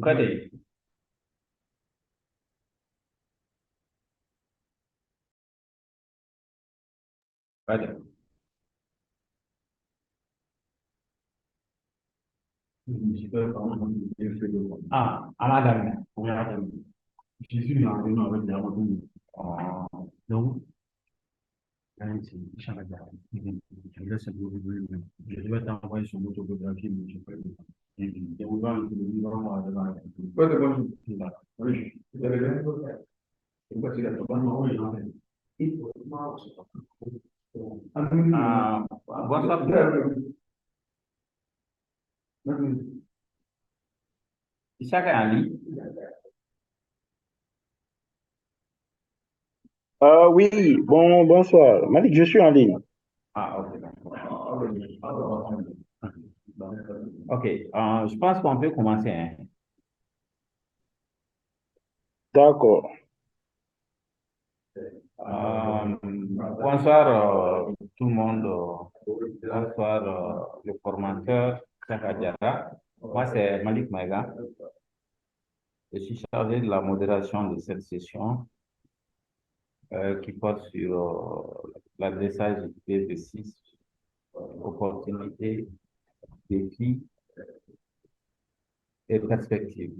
Kade. Kade. Madame. Je suis dans le nom avec donc, je vais t'envoyer son autobiographie, mais je peux je vous donne le numéro de la. Oui, vous avez bien. Pourquoi tu l'as pas envoyé? Bonsoir. Isaac Ali. Oui, bonsoir. Malik, je suis en ligne. Ok. Ok, je pense qu'on peut commencer, hein. D'accord. Bonsoir tout le monde. Bonsoir le formateur, Chaka Diarra. Moi, c'est Malik Maïga. Je suis chargé de la modération de cette session qui porte sur l'adressage de 6 opportunités, défis et perspectives.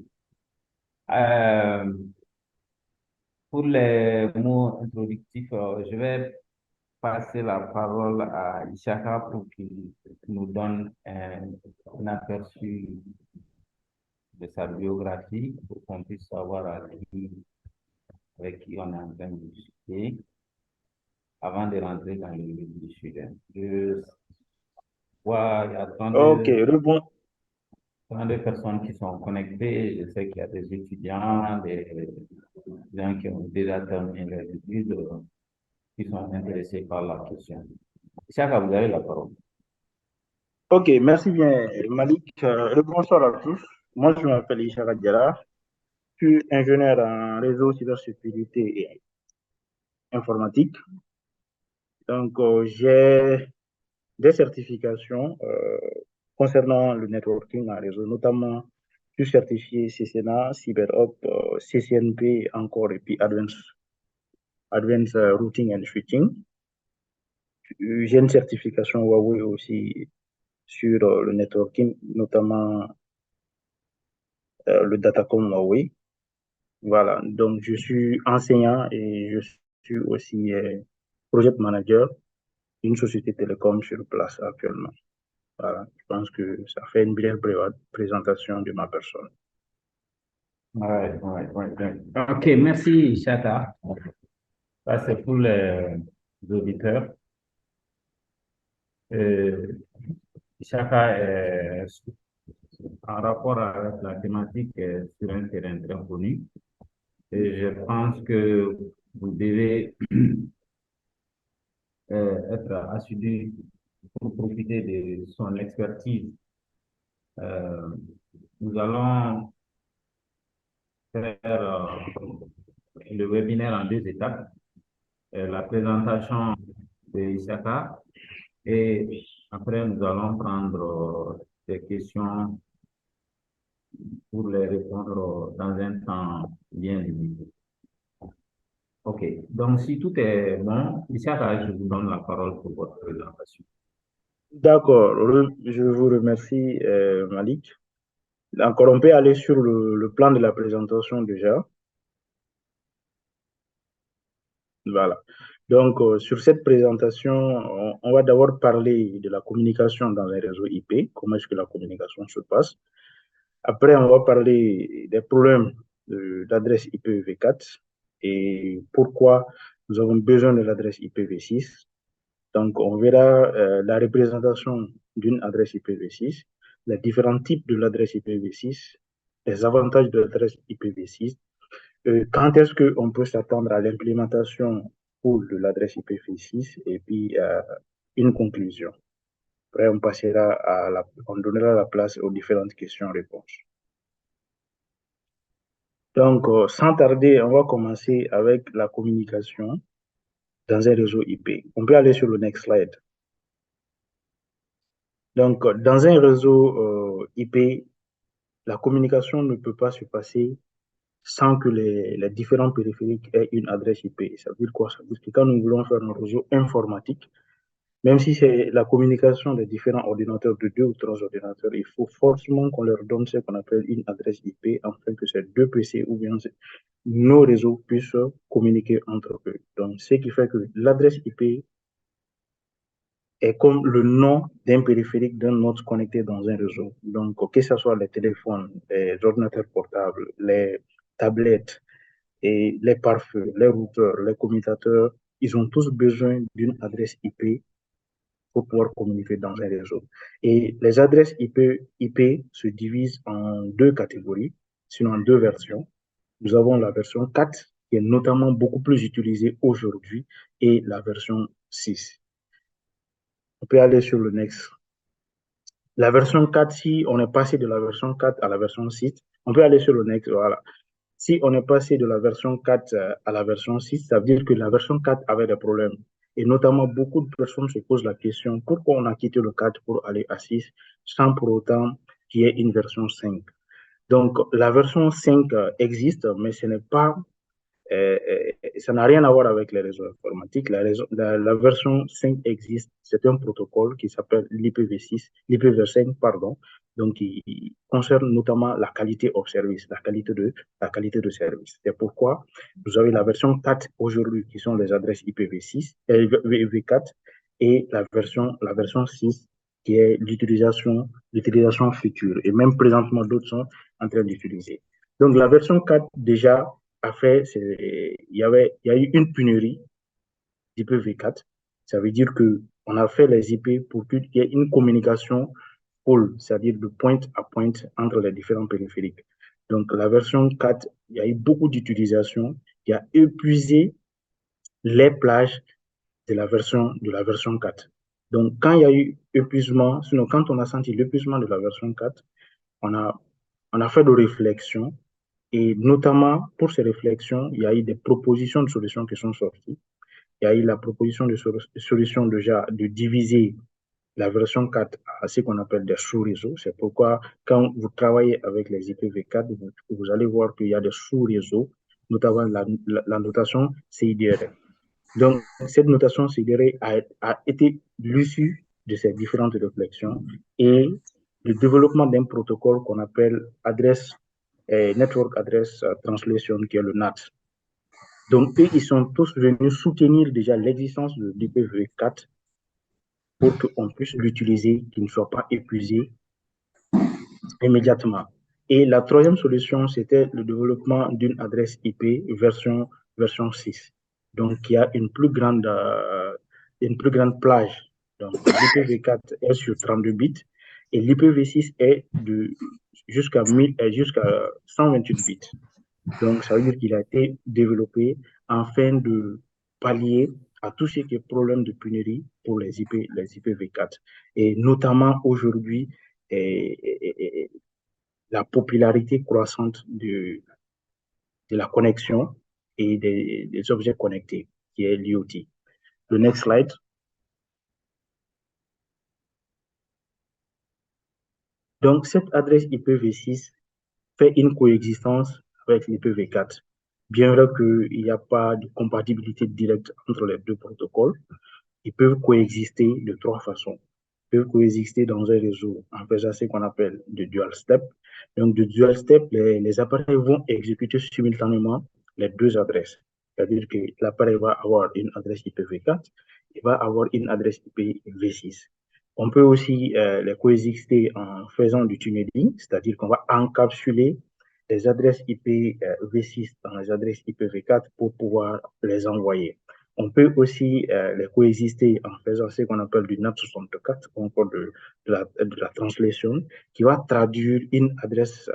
Pour les mots introductifs, je vais passer la parole à Ishaka pour qu'il nous donne un aperçu de sa biographie pour qu'on puisse savoir avec qui on est en train de discuter avant de rentrer dans le vif du sujet. Je vois, il y a Ok, 32 personnes qui sont connectées. Je sais qu'il y a des étudiants, des gens qui ont déjà terminé leurs études, qui sont intéressés par la question. Ishaka, vous avez la parole. ok, merci bien, Malik. Bonsoir à tous. Moi, je m'appelle Ishara Diarra. Je suis ingénieur en réseau, cybersécurité et informatique. Donc, j'ai des certifications concernant le networking en réseau, notamment je suis certifié CCNA, CyberOp, CCNP encore, et puis Advanced Routing and Switching. J'ai une certification Huawei aussi sur le networking, notamment le Datacom Huawei. Voilà, donc je suis enseignant et je suis aussi project manager d'une société télécom sur place actuellement. Voilà, je pense que ça fait une brève présentation de ma personne. Ouais. Ok, merci, Chata. Ça, c'est pour les auditeurs. Chata est en rapport avec la thématique sur un terrain très connu. Et je pense que vous devez être assidu pour profiter de son expertise. Nous allons faire le webinaire en 2 étapes. La présentation de Isaka et Après, nous allons prendre des questions pour les répondre dans un temps bien limité. OK. Donc, si tout est bon, Issaka, je vous donne la parole pour votre présentation. D'accord, je vous remercie, Malik. Encore, on peut aller sur le plan de la présentation déjà. Voilà. Donc, sur cette présentation, on va d'abord parler de la communication dans les réseaux IP, comment est-ce que la communication se passe. Après, on va parler des problèmes d'adresse IPv4 et pourquoi nous avons besoin de l'adresse IPv6. Donc, on verra la représentation d'une adresse IPv6, les différents types de l'adresse IPv6, les avantages de l'adresse IPv6, quand est-ce qu'on peut s'attendre à l'implémentation full de l'adresse IPv6 et puis une conclusion. Après, on donnera la place aux différentes questions-réponses. Donc, sans tarder, on va commencer avec la communication dans un réseau IP. On peut aller sur le next slide. Donc, dans un réseau IP, la communication ne peut pas se passer sans que les différents périphériques aient une adresse IP. Ça veut dire quoi? Ça veut dire que quand nous voulons faire un réseau informatique, même si c'est la communication des différents ordinateurs, de deux ou trois ordinateurs, il faut forcément qu'on leur donne ce qu'on appelle une adresse IP afin que ces deux PC ou bien nos réseaux puissent communiquer entre eux. Donc, ce qui fait que l'adresse IP est comme le nom d'un périphérique d'un node connecté dans un réseau. Donc, que ce soit les téléphones, les ordinateurs portables, les tablettes et les pare-feux, les routeurs, les commutateurs, ils ont tous besoin d'une adresse IP pour pouvoir communiquer dans un réseau. Et les adresses IP se divisent en deux catégories, sinon en deux versions. Nous avons la version 4, qui est notamment beaucoup plus utilisée aujourd'hui, et la version 6. On peut aller sur le next. La version 4, si on est passé de la version 4 à la version 6, on peut aller sur le next, voilà. Si on est passé de la version 4 à la version 6, ça veut dire que la version 4 avait des problèmes. Et notamment, beaucoup de personnes se posent la question, pourquoi on a quitté le 4 pour aller à 6 sans pour autant qu'il y ait une version 5. Donc, la version 5 existe, mais ce n'est pas ça n'a rien à voir avec les réseaux informatiques. La version 5 existe. C'est un protocole qui s'appelle l'IPv6, l'IPv5, pardon. Donc, il concerne notamment la qualité of service, la qualité de service. C'est pourquoi vous avez la version 4 aujourd'hui, qui sont les adresses IPv6, v4, et la version 6, qui est l'utilisation future. Et même présentement, d'autres sont en train d'utiliser. Donc, la version 4, déjà, il y a eu une pénurie d'IPv4. Ça veut dire qu'on a fait les IP pour qu'il y ait une communication full, c'est-à-dire de point à point entre les différents périphériques. Donc, la version 4, il y a eu beaucoup d'utilisation, qui a épuisé les plages de la version 4. Donc, quand il y a eu épuisement, sinon quand on a senti l'épuisement de la version 4, on a, on a fait de réflexions et notamment, pour ces réflexions, il y a eu des propositions de solutions qui sont sorties. Il y a eu la proposition de solution déjà de diviser la version 4 à ce qu'on appelle des sous-réseaux. C'est pourquoi, quand vous travaillez avec les IPv4, vous allez voir qu'il y a des sous-réseaux, notamment la notation CIDR. Donc, cette notation CIDR a été l'issue de ces différentes réflexions et le développement d'un protocole qu'on appelle Network Address Translation, qui est le NAT. Donc, eux, ils sont tous venus soutenir déjà l'existence de l'IPv4 pour qu'on puisse l'utiliser, qu'il ne soit pas épuisé immédiatement. Et la troisième solution, c'était le développement d'une adresse IP version 6, donc qui a une plus grande plage. Donc, l'IPv4 est sur 32 bits et l'IPv6 est jusqu'à 128 bits. Donc, ça veut dire qu'il a été développé afin de pallier à tout ce qui est problème de pénurie pour les IPv4. Et notamment aujourd'hui, la popularité croissante de la connexion et des objets connectés, qui est l'IoT. Le next slide. Donc, cette adresse IPv6 fait une coexistence avec l'IPv4. Bien vrai qu'il n'y a pas de compatibilité directe entre les deux protocoles, ils peuvent coexister de trois façons. Ils peuvent coexister dans un réseau en faisant ce qu'on appelle de dual step. Donc, de dual step, les appareils vont exécuter simultanément les deux adresses. C'est-à-dire que l'appareil va avoir une adresse IPv4 et va avoir une adresse IPv6. On peut aussi les coexister en faisant du tunneling, c'est-à-dire qu'on va encapsuler les adresses IPv6 dans les adresses IPv4 pour pouvoir les envoyer. On peut aussi les coexister en faisant ce qu'on appelle du NAT64, ou encore de la translation, qui va traduire une adresse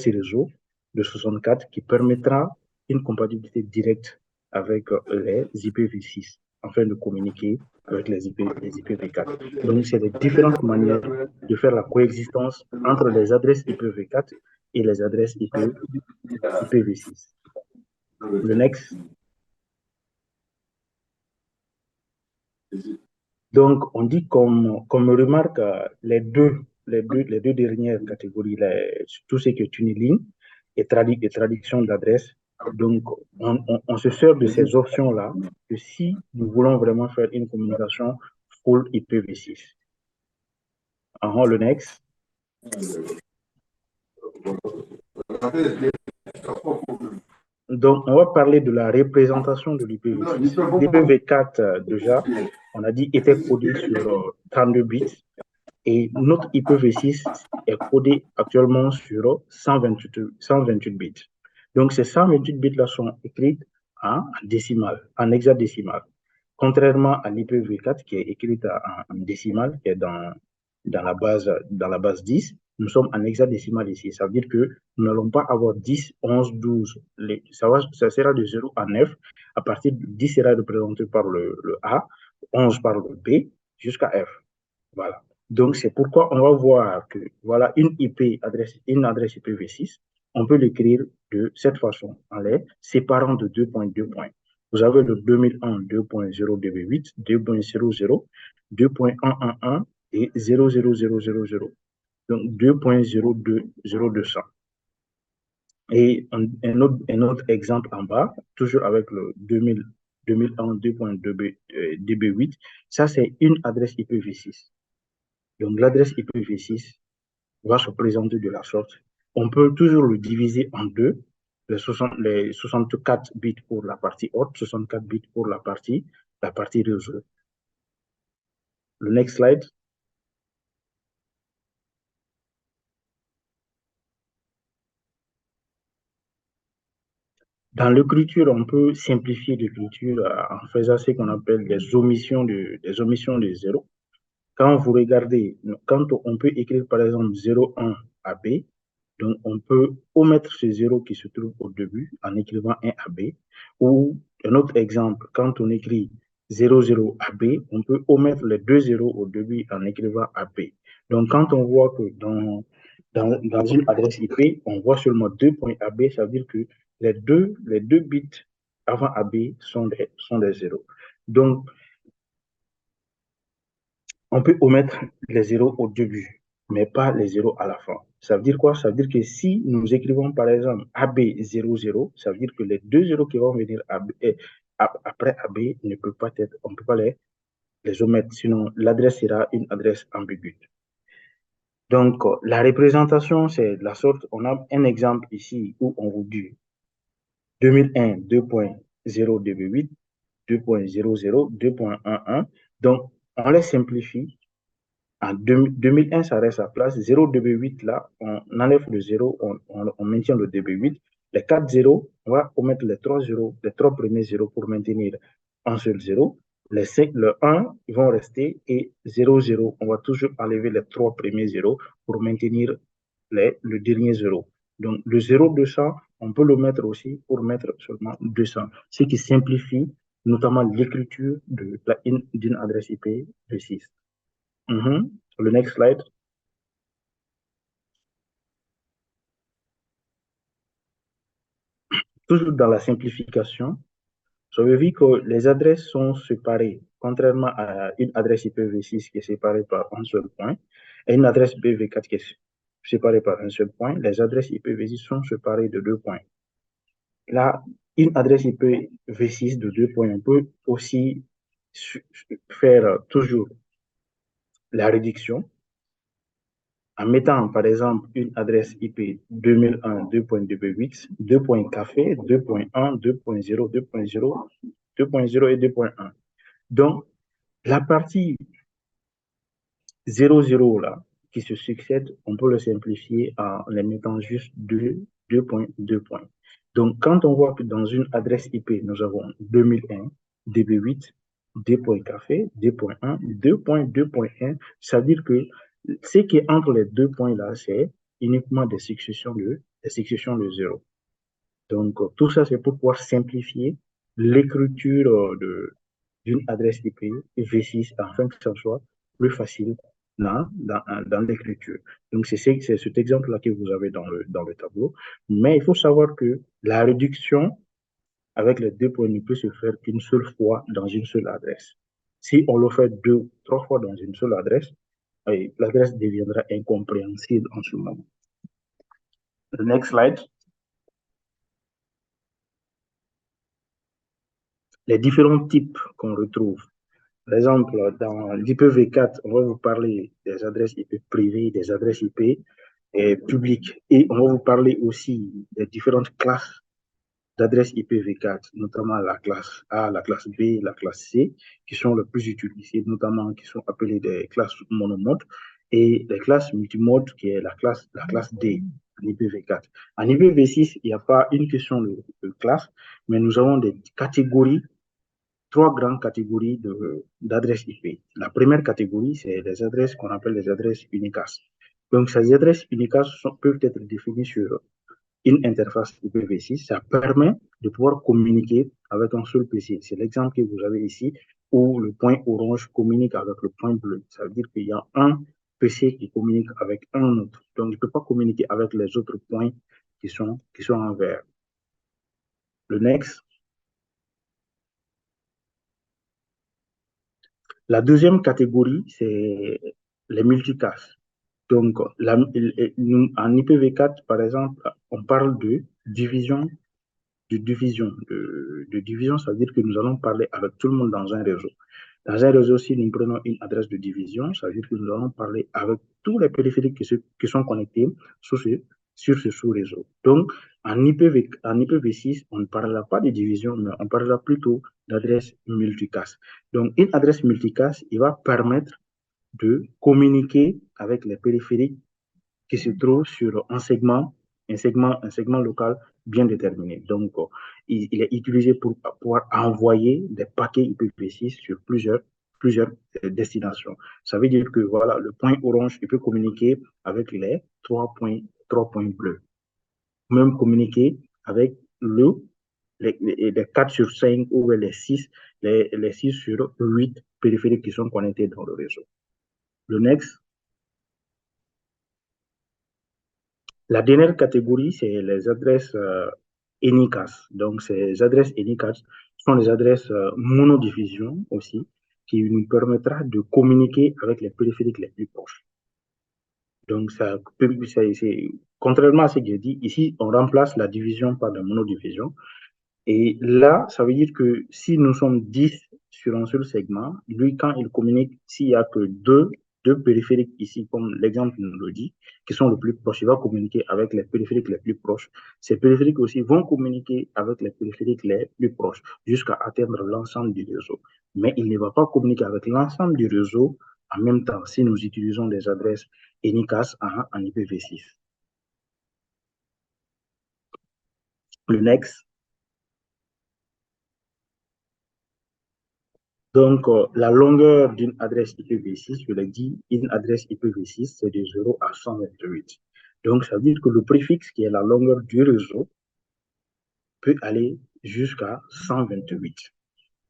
réseau de 64 qui permettra une compatibilité directe avec les IPv6 afin de communiquer avec les IPv4. Donc, c'est les différentes manières de faire la coexistence entre les adresses IPv4 et les adresses IPv6. Le next. Donc, on dit comme remarque les deux dernières catégories, tout ce qui est tunneling et traduction d'adresse. Donc, on se sert de ces options-là que si nous voulons vraiment faire une communication full IPv6. Le next. Donc, on va parler de la représentation de l'IPv6. L'IPv4, déjà, on a dit, était codé sur 32 bits. Et notre IPv6 est codé actuellement sur 128 bits. Donc, ces 128 bits-là sont écrits en décimale, en hexadécimal. Contrairement à l'IPv4 qui est écrite en décimale, qui est dans la base 10, nous sommes en hexadécimal ici. Ça veut dire que nous n'allons pas avoir 10, 11, 12. Ça sera de 0 à 9. À partir de 10 sera représenté par le A, 11 par le B, jusqu'à F. Voilà. Donc, c'est pourquoi on va voir que, voilà, une adresse IPv6, on peut l'écrire de cette façon, en les séparant de 2.2 points. Vous avez le 2001 2.0 DB8, 2.00, 2.111 et 00000. Donc, 2.020 Et un autre exemple en bas, toujours avec le 2001 2.2 DB8, ça c'est une adresse IPv6. Donc, l'adresse IPv6 va se présenter de la sorte. On peut toujours le diviser en deux, les 64 bits pour la partie haute, 64 bits pour la partie réseau. Le next slide. Dans l'écriture, on peut simplifier l'écriture en faisant ce qu'on appelle des omissions de zéro. Quand vous regardez, quand on peut écrire par exemple 01 à B, donc on peut omettre ce 0 qui se trouve au début en écrivant 1 à B. Ou un autre exemple, quand on écrit 00 à B, on peut omettre les deux 0 au début en écrivant AB. Donc quand on voit que dans une adresse IP, on voit seulement 2.AB, ça veut dire que les deux bits avant AB sont des 0. Donc, on peut omettre les zéros au début, mais pas les zéros à la fin. Ça veut dire quoi? Ça veut dire que si nous écrivons par exemple AB00, ça veut dire que les deux zéros qui vont venir après AB ne peut pas être, on ne peut pas les omettre, sinon l'adresse sera une adresse ambiguë. Donc, la représentation, c'est de la sorte, on a un exemple ici où on vous dit 2001 2.0 DB8, 2.00, 2.11. Donc, on les simplifie. En 2001, ça reste à place. 0 DB8, là, on enlève le 0, on maintient le DB8. Les 4 zéros, on va omettre les 3 zéros, les 3 premiers zéros pour maintenir un seul 0. Les 5, le 1, ils vont rester et 0, 0, on va toujours enlever les 3 premiers zéros pour maintenir le dernier 0. Donc, le 0 200, on peut le mettre aussi pour mettre seulement 200, ce qui simplifie notamment l'écriture d'une adresse IP de 6. Le next slide. Toujours dans la simplification, j'avais vu que les adresses sont séparées, contrairement à une adresse IPv6 qui est séparée par un seul point. et une adresse IPv4 qui est séparée par un seul point, les adresses IPv6 sont séparées de 2 points. Là, une adresse IPv6 de 2 points, on peut aussi faire toujours la réduction en mettant, par exemple, une adresse IP 2001, 2.2b8, 2.café, 2.1, 2.0, 2.0, 2.0 et 2.1. Donc, la partie 00 là, qui se succèdent, on peut le simplifier en les mettant juste 2 points, 2 points. Donc, quand on voit que dans une adresse IP, nous avons 2001, DB8, 2.café, 2.1, 2.2.1, ça veut dire que ce qui est entre les deux points là, c'est uniquement des successions de 0. Donc, tout ça, c'est pour pouvoir simplifier l'écriture d'une adresse IP V6 afin que ça soit plus facile dans l'écriture. Donc, c'est cet exemple-là que vous avez dans le tableau. Mais il faut savoir que la réduction avec les deux points ne peut se faire qu'une seule fois dans une seule adresse. Si on le fait 2, 3 fois dans une seule adresse, l'adresse deviendra incompréhensible en ce moment. The next slide. Les différents types qu'on retrouve. Par exemple, dans l'IPv4, on va vous parler des adresses IP privées, des adresses IP publiques. Et on va vous parler aussi des différentes classes d'adresses IPv4, notamment la classe A, la classe B, la classe C, qui sont les plus utilisées, notamment qui sont appelées des classes monomodes, et les classes multimodes, qui est la classe D en IPv4. En IPv6, il n'y a pas une question de classe, mais nous avons des catégories, trois grandes catégories d'adresses IP. La première catégorie, c'est les adresses qu'on appelle les adresses unicas. Donc, ces adresses unicas peuvent être définies sur une interface IPv6. Ça permet de pouvoir communiquer avec un seul PC. C'est l'exemple que vous avez ici, où le point orange communique avec le point bleu. Ça veut dire qu'il y a un PC qui communique avec un autre. Donc, il ne peut pas communiquer avec les autres points qui sont en vert. Le next. La deuxième catégorie, c'est les multicast. Donc, en IPv4, par exemple, on parle de division, de division, ça veut dire que nous allons parler avec tout le monde dans un réseau. Dans un réseau, si nous prenons une adresse de division, ça veut dire que nous allons parler avec tous les périphériques qui sont connectés sur ce sous-réseau. Donc, en IPv6, on ne parlera pas de division, mais on parlera plutôt d'adresse multicast. Donc, une adresse multicast, il va permettre de communiquer avec les périphériques qui se trouvent sur un segment local bien déterminé. Donc, il est utilisé pour pouvoir envoyer des paquets IPv6 sur plusieurs destinations. Ça veut dire que voilà, le point orange, il peut communiquer avec les trois points bleus. Même communiquer avec les 4 sur 5 ou les 6 sur 8 périphériques qui sont connectés dans le réseau. Le next. La dernière catégorie, c'est les adresses ENICAS. Donc, ces adresses ENICAS sont des adresses monodiffusion aussi, qui nous permettra de communiquer avec les périphériques les plus proches. Donc, contrairement à ce que j'ai dit, ici, on remplace la division par la monodiffusion. Et là, ça veut dire que si nous sommes 10 sur un seul segment, lui, quand il communique, s'il n'y a que deux périphériques ici, comme l'exemple nous le dit, qui sont les plus proches, il va communiquer avec les périphériques les plus proches. Ces périphériques aussi vont communiquer avec les périphériques les plus proches jusqu'à atteindre l'ensemble du réseau. Mais il ne va pas communiquer avec l'ensemble du réseau en même temps si nous utilisons des adresses ENICAS en IPv6. Le next. Donc, la longueur d'une adresse IPv6, je l'ai dit, une adresse IPv6, c'est de 0 à 128. Donc, ça veut dire que le préfixe, qui est la longueur du réseau, peut aller jusqu'à 128.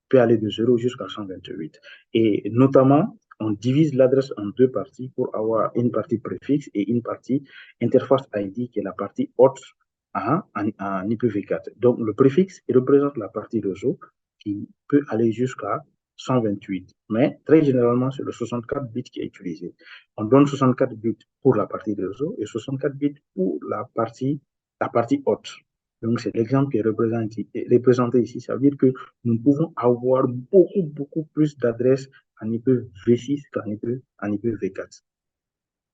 Peut aller de 0 jusqu'à 128. Et notamment, on divise l'adresse en deux parties pour avoir une partie préfixe et une partie interface ID, qui est la partie haute en IPv4. Donc, le préfixe représente la partie réseau qui peut aller jusqu'à 128. Mais très généralement, c'est le 64 bits qui est utilisé. On donne 64 bits pour la partie réseau et 64 bits pour la partie haute. Donc, c'est l'exemple qui est représenté ici. Ça veut dire que nous pouvons avoir beaucoup plus d'adresses en IPv6 qu'en IPv4.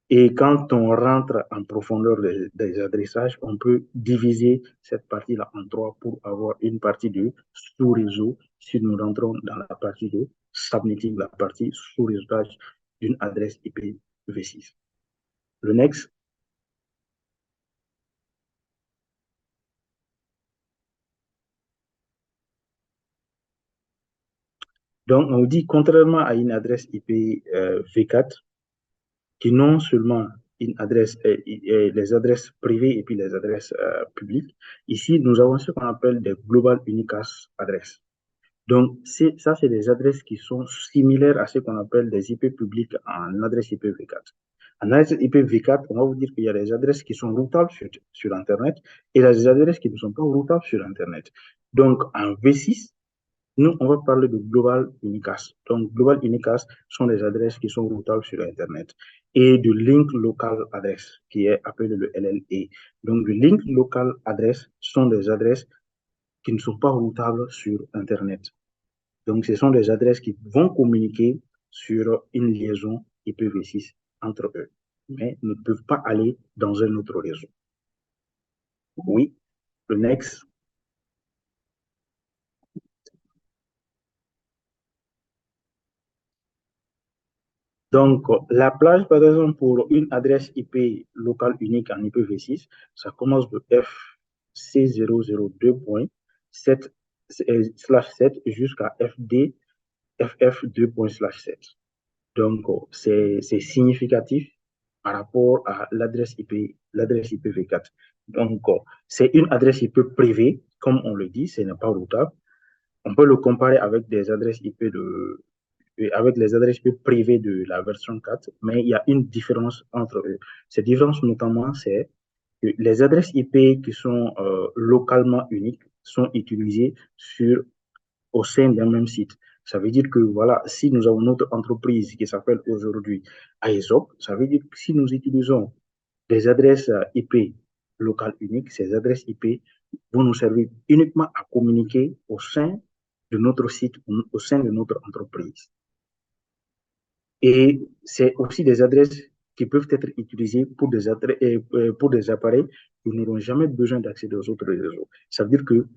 Et quand on rentre en profondeur des adressages, on peut diviser cette partie-là en trois pour avoir une partie de sous-réseau. Si nous rentrons dans la partie de subnetting, la partie sous-réseautage d'une adresse IPv6. Le next. Donc, on dit, contrairement à une adresse IPv4, qui non seulement une adresse, les adresses privées et puis les adresses publiques, ici, nous avons ce qu'on appelle des Global Unicast Address. Donc, ça, c'est des adresses qui sont similaires à ce qu'on appelle des IP publiques en adresse IPv4. En adresse IPv4, on va vous dire qu'il y a des adresses qui sont routables sur Internet et des adresses qui ne sont pas routables sur Internet. Donc, en V6, nous, on va parler de Global Unicast. Donc, Global Unicast sont des adresses qui sont routables sur Internet et de Link Local Address, qui est appelé le LLA. Donc, le Link Local Address sont des adresses qui ne sont pas routables sur Internet. Donc, ce sont des adresses qui vont communiquer sur une liaison IPv6 entre eux, mais ne peuvent pas aller dans un autre réseau. Oui, le next. Donc, la plage, par exemple, pour une adresse IP locale unique en IPv6, ça commence de FC002.7/7 jusqu'à FF2.7. Donc, c'est significatif par rapport à l'adresse IPv4. Donc, c'est une adresse IP privée, comme on le dit, ce n'est pas routable. On peut le comparer avec des adresses IP avec les adresses IP privées de la version 4, mais il y a une différence entre eux. Cette différence, notamment, c'est que les adresses IP qui sont localement uniques sont utilisées au sein d'un même site. Ça veut dire que, voilà, si nous avons notre entreprise qui s'appelle aujourd'hui ISOP, ça veut dire que si nous utilisons des adresses IP locales uniques, ces adresses IP vont nous servir uniquement à communiquer au sein de notre site, au sein de notre entreprise. Et c'est aussi des adresses qui peuvent être utilisées pour des appareils qui n'auront jamais besoin d'accéder aux autres réseaux. Ça veut dire que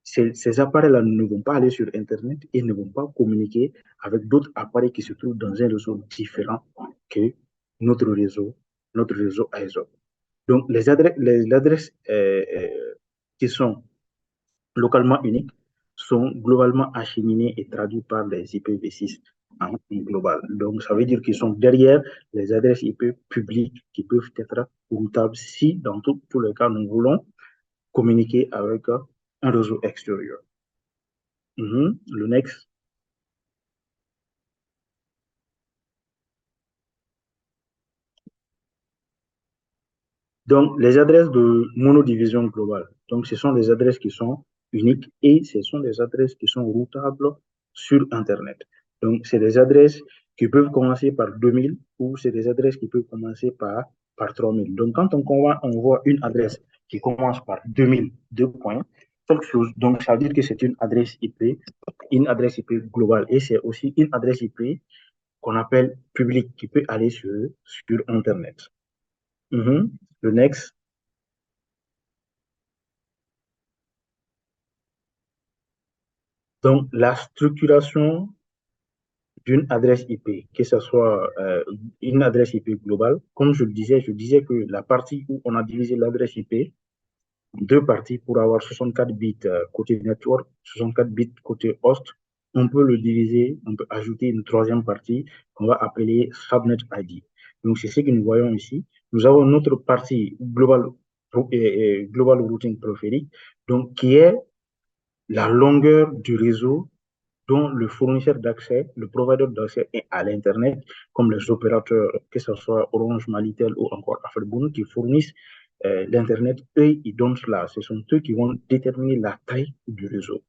ces appareils-là ne vont pas aller sur Internet et ne vont pas communiquer avec d'autres appareils qui se trouvent dans un réseau différent que notre réseau ISO. Donc, les adresses qui sont localement uniques sont globalement acheminées et traduites par les IPv6 en global. Donc, ça veut dire qu'ils sont derrière les adresses IP publiques qui peuvent être routables si, dans tous les cas, nous voulons communiquer avec un réseau extérieur. Le next. Donc, les adresses de monodivision globale. Donc, ce sont des adresses qui sont uniques et ce sont des adresses qui sont routables sur Internet. Donc, c'est des adresses qui peuvent commencer par 2000 ou c'est des adresses qui peuvent commencer par 3000. Donc, quand on voit une adresse qui commence par 2000, deux points, quelque chose. Donc, ça veut dire que c'est une adresse IP globale et c'est aussi une adresse IP qu'on appelle publique qui peut aller sur Internet. Le next. Donc, la structuration d'une adresse IP, que ce soit une adresse IP globale, comme je disais que la partie où on a divisé l'adresse IP, deux parties pour avoir 64 bits côté network, 64 bits côté host, on peut le diviser, on peut ajouter une troisième partie qu'on va appeler subnet ID. Donc, c'est ce que nous voyons ici. Nous avons notre partie global routing prophérique, donc qui est la longueur du réseau dont le fournisseur d'accès, le provider d'accès est à l'Internet, comme les opérateurs, que ce soit Orange, Malitel ou encore Afreboom, qui fournissent l'Internet, eux, ils donnent cela. Ce sont eux qui vont déterminer la taille du réseau.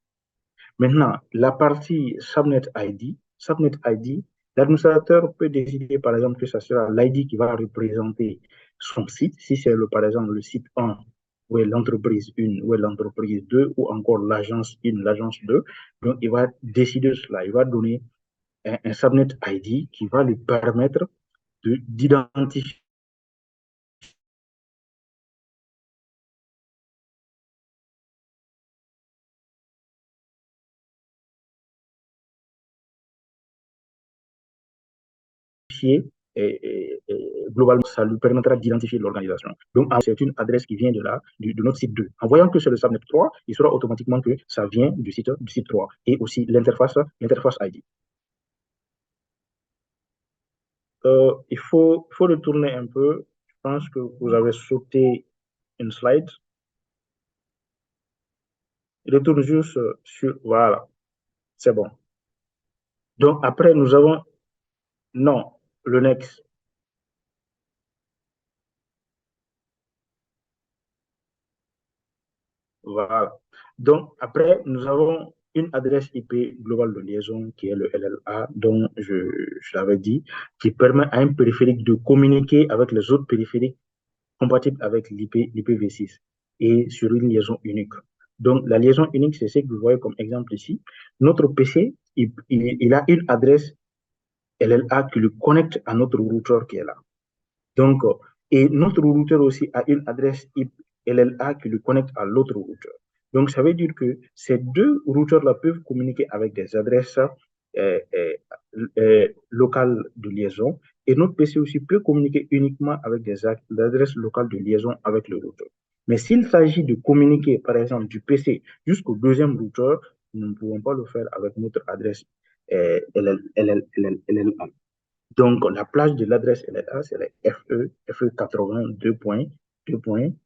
Maintenant, la partie Subnet ID, l'administrateur peut décider, par exemple, que ça sera l'ID qui va représenter son site, si c'est par exemple le site 1, ou l'entreprise 1, ou l'entreprise 2, ou encore l'agence 1, l'agence 2. Donc, il va décider cela. Il va donner un Subnet ID qui va lui permettre d'identifier globalement, ça lui permettra d'identifier l'organisation. Donc, c'est une adresse qui vient de notre site 2. En voyant que c'est le subnet 3, il saura automatiquement que ça vient du site 3 et aussi l'interface ID. Il faut retourner un peu. Je pense que vous avez sauté une slide. Retourne juste sur, voilà, c'est bon. Donc, après, nous avons, non, le next. Voilà. Donc, après, nous avons une adresse IP globale de liaison qui est le LLA, dont je l'avais dit, qui permet à un périphérique de communiquer avec les autres périphériques compatibles avec l'IPv6 et sur une liaison unique. Donc, la liaison unique, c'est ce que vous voyez comme exemple ici. Notre PC, il a une adresse LLA qui le connecte à notre routeur qui est là. Donc, et notre routeur aussi a une adresse IP LLA qui le connecte à l'autre routeur. Donc, ça veut dire que ces deux routeurs-là peuvent communiquer avec des adresses euh, euh, locales de liaison et notre PC aussi peut communiquer uniquement avec des adresses locales de liaison avec le routeur. Mais s'il s'agit de communiquer, par exemple, du PC jusqu'au deuxième routeur, nous ne pouvons pas le faire avec notre adresse LLA. Donc, la plage de l'adresse LLA, c'est la FE82.2.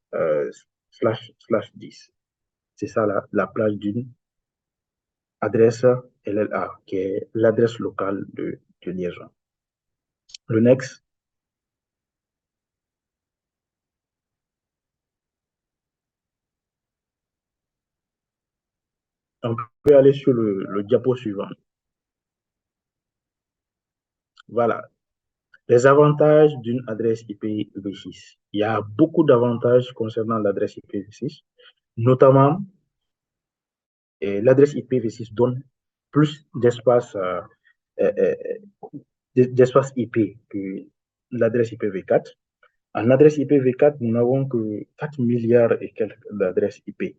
Slash 10. C'est ça la plage d'une adresse LLA, qui est l'adresse locale de liaison. Le next, on peut aller sur le diapo suivant. Voilà. Les avantages d'une adresse IPv6. Il y a beaucoup d'avantages concernant l'adresse IPv6, notamment l'adresse IPv6 donne plus d'espace euh, d'espace IP que l'adresse IPv4. En adresse IPv4, nous n'avons que 4 milliards et quelques d'adresses IP.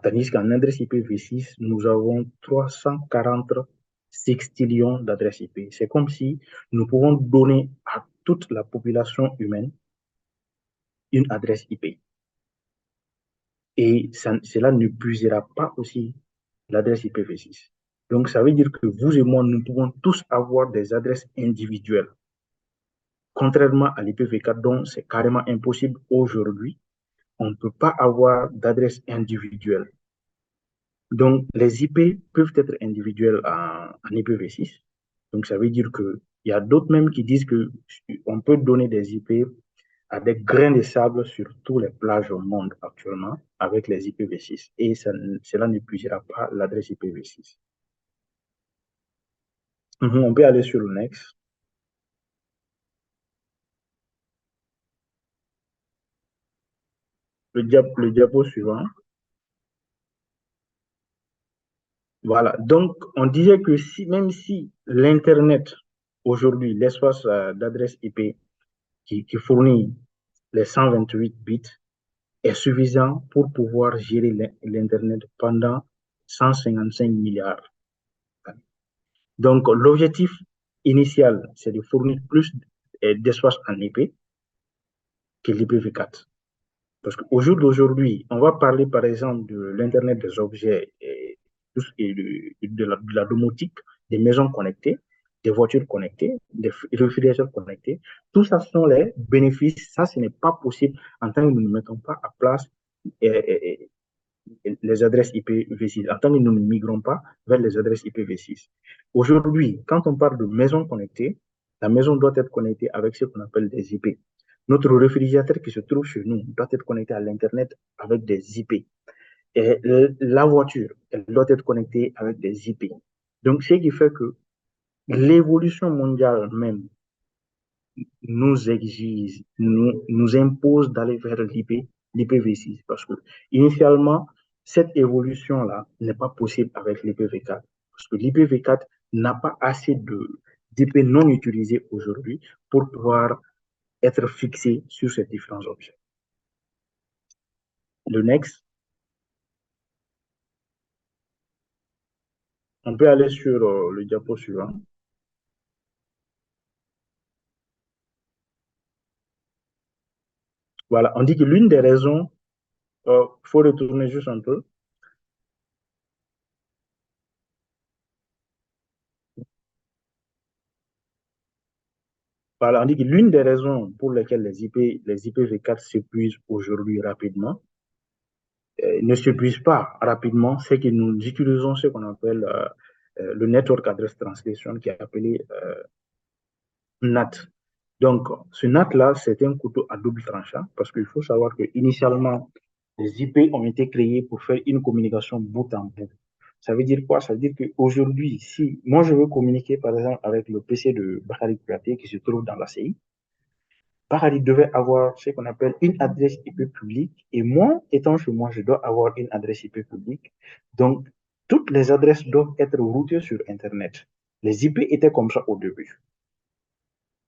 Tandis qu'en adresse IPv6, nous avons 340 sextillions d'adresses IP. C'est comme si nous pouvons donner à toute la population humaine une adresse IP. Et cela ne puisera pas aussi l'adresse IPv6. Donc, ça veut dire que vous et moi, nous pouvons tous avoir des adresses individuelles. Contrairement à l'IPv4, dont c'est carrément impossible aujourd'hui, on ne peut pas avoir d'adresse individuelle. Donc, les IP peuvent être individuels en IPv6. Donc, ça veut dire qu'il y a d'autres même qui disent qu'on peut donner des IP à des grains de sable sur tous les plages au monde actuellement avec les IPv6. Et cela n'épuisera pas l'adresse IPv6. On peut aller sur le next. Le diapo suivant. Voilà. Donc, on disait que même si l'Internet, aujourd'hui, l'espace d'adresse IP qui fournit les 128 bits, est suffisant pour pouvoir gérer l'Internet pendant 155 milliards. Donc, l'objectif initial, c'est de fournir plus d'espace en IP que l'IPv4. Parce qu'au jour d'aujourd'hui, on va parler par exemple de l'Internet des objets et de la domotique, des maisons connectées, des voitures connectées, des réfrigérateurs connectés. Tout ça sont les bénéfices. Ça, ce n'est pas possible en tant que nous ne mettons pas à place les adresses IPv6, en tant que nous ne migrons pas vers les adresses IPv6. Aujourd'hui, quand on parle de maison connectée, la maison doit être connectée avec ce qu'on appelle des IP. Notre réfrigérateur qui se trouve chez nous doit être connecté à l'Internet avec des IP. Et la voiture, elle doit être connectée avec des IP. Donc, ce qui fait que l'évolution mondiale même nous exige, nous impose d'aller vers l'IPv6 parce que initialement, cette évolution-là n'est pas possible avec l'IPv4 parce que l'IPv4 n'a pas assez d'IP non utilisés aujourd'hui pour pouvoir être fixé sur ces différents objets. Le next, on peut aller sur le diapo suivant. Voilà, on dit que l'une des raisons, faut retourner juste un peu. Voilà, on dit que l'une des raisons pour lesquelles les IPv4 s'épuisent aujourd'hui rapidement, ne s'épuisent pas rapidement, c'est que nous utilisons ce qu'on appelle le Network Address Translation, qui est appelé NAT. Donc, ce NAT-là, c'est un couteau à double tranchant parce qu'il faut savoir que initialement, les IP ont été créés pour faire une communication bout en bout. Ça veut dire quoi? Ça veut dire qu'aujourd'hui, si moi je veux communiquer par exemple avec le PC de Bakary Kouyaté qui se trouve dans la CI, Bakary devait avoir ce qu'on appelle une adresse IP publique et moi, étant chez moi, je dois avoir une adresse IP publique. Donc, toutes les adresses doivent être routées sur Internet. Les IP étaient comme ça au début.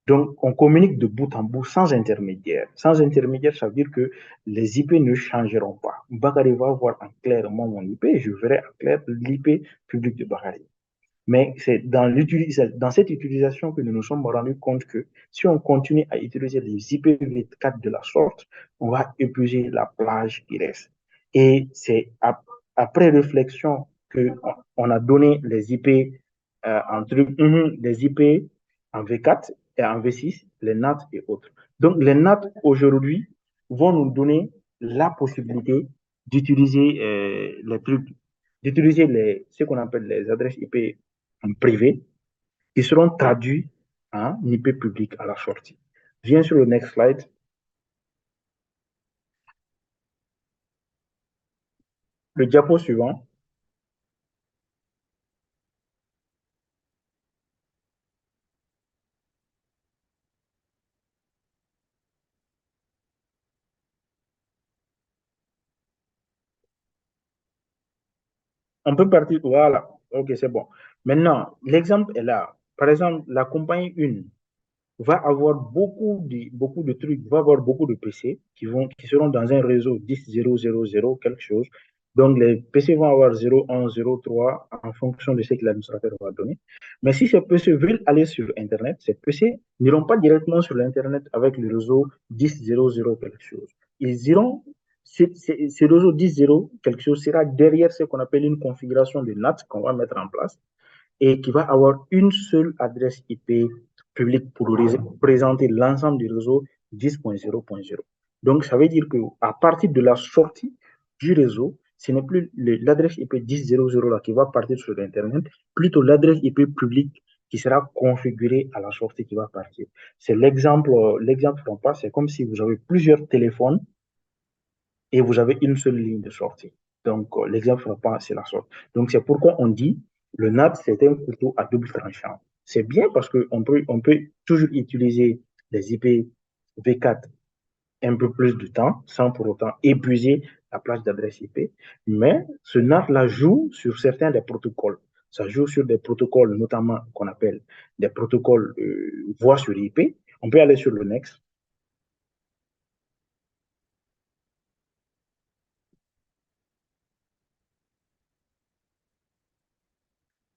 Donc, on communique de bout en bout sans intermédiaire. Sans intermédiaire, ça veut dire que les IP ne changeront pas. Bakary va voir en clair mon IP, je verrai en clair l'IP public de Bakary. Mais c'est dans cette utilisation que nous nous sommes rendus compte que si on continue à utiliser les IPv4 de la sorte, on va épuiser la plage qui reste. Et c'est après réflexion qu'on a donné les IP les IP en V4 et en V6, les NAT et autres. Donc les NAT aujourd'hui vont nous donner la possibilité d'utiliser les trucs, d'utiliser ce qu'on appelle les adresses IP en privé qui seront traduits en IP public à la sortie. Viens sur le next slide. Le diapo suivant. On peut partir. Voilà. OK, c'est bon. Maintenant, l'exemple est là. Par exemple, la compagnie 1 va avoir beaucoup de trucs, va avoir beaucoup de PC qui seront dans un réseau 10.0.0.0 quelque chose. Donc, les PC vont avoir 0.1, 0.3 en fonction de ce que l'administrateur va donner. Mais si ces PC veulent aller sur Internet, ces PC n'iront pas directement sur l'Internet avec le réseau 10.0.0 quelque chose. Ils iront, ce réseau 10.0 quelque chose sera derrière ce qu'on appelle une configuration de NAT qu'on va mettre en place et qui va avoir une seule adresse IP publique pour présenter l'ensemble du réseau 10.0.0. Donc, ça veut dire qu'à partir de la sortie du réseau, ce n'est plus l'adresse IP 10.0.0 là qui va partir sur Internet, plutôt l'adresse IP publique qui sera configurée à la sortie qui va partir. C'est l'exemple qu'on passe, c'est comme si vous avez plusieurs téléphones et vous avez une seule ligne de sortie. Donc, l'exemple frappant, c'est la sorte. Donc, c'est pourquoi on dit le NAT, c'est un couteau à double tranchant. C'est bien parce on peut toujours utiliser les IP V4 un peu plus de temps sans pour autant épuiser la plage d'adresse IP. Mais ce NAT-là joue sur certains des protocoles. Ça joue sur des protocoles, notamment qu'on appelle des protocoles voix sur IP. On peut aller sur le next.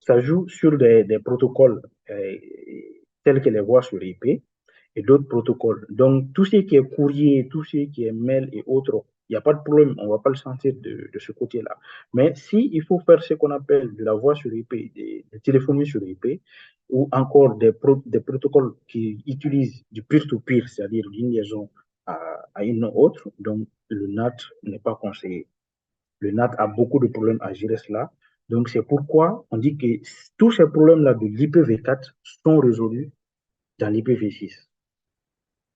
Ça joue sur des protocoles tels que les voix sur IP et d'autres protocoles. Donc, tout ce qui est courrier, tout ce qui est mail et autres, il n'y a pas de problème, on ne va pas le sentir de ce côté-là. Mais si il faut faire ce qu'on appelle de la voix sur IP, des téléphonie sur IP, ou encore des protocoles qui utilisent du peer-to-peer, c'est-à-dire d'une liaison à une autre, donc le NAT n'est pas conseillé. Le NAT a beaucoup de problèmes à gérer cela. Donc, c'est pourquoi on dit que tous ces problèmes-là de l'IPv4 sont résolus dans l'IPv6.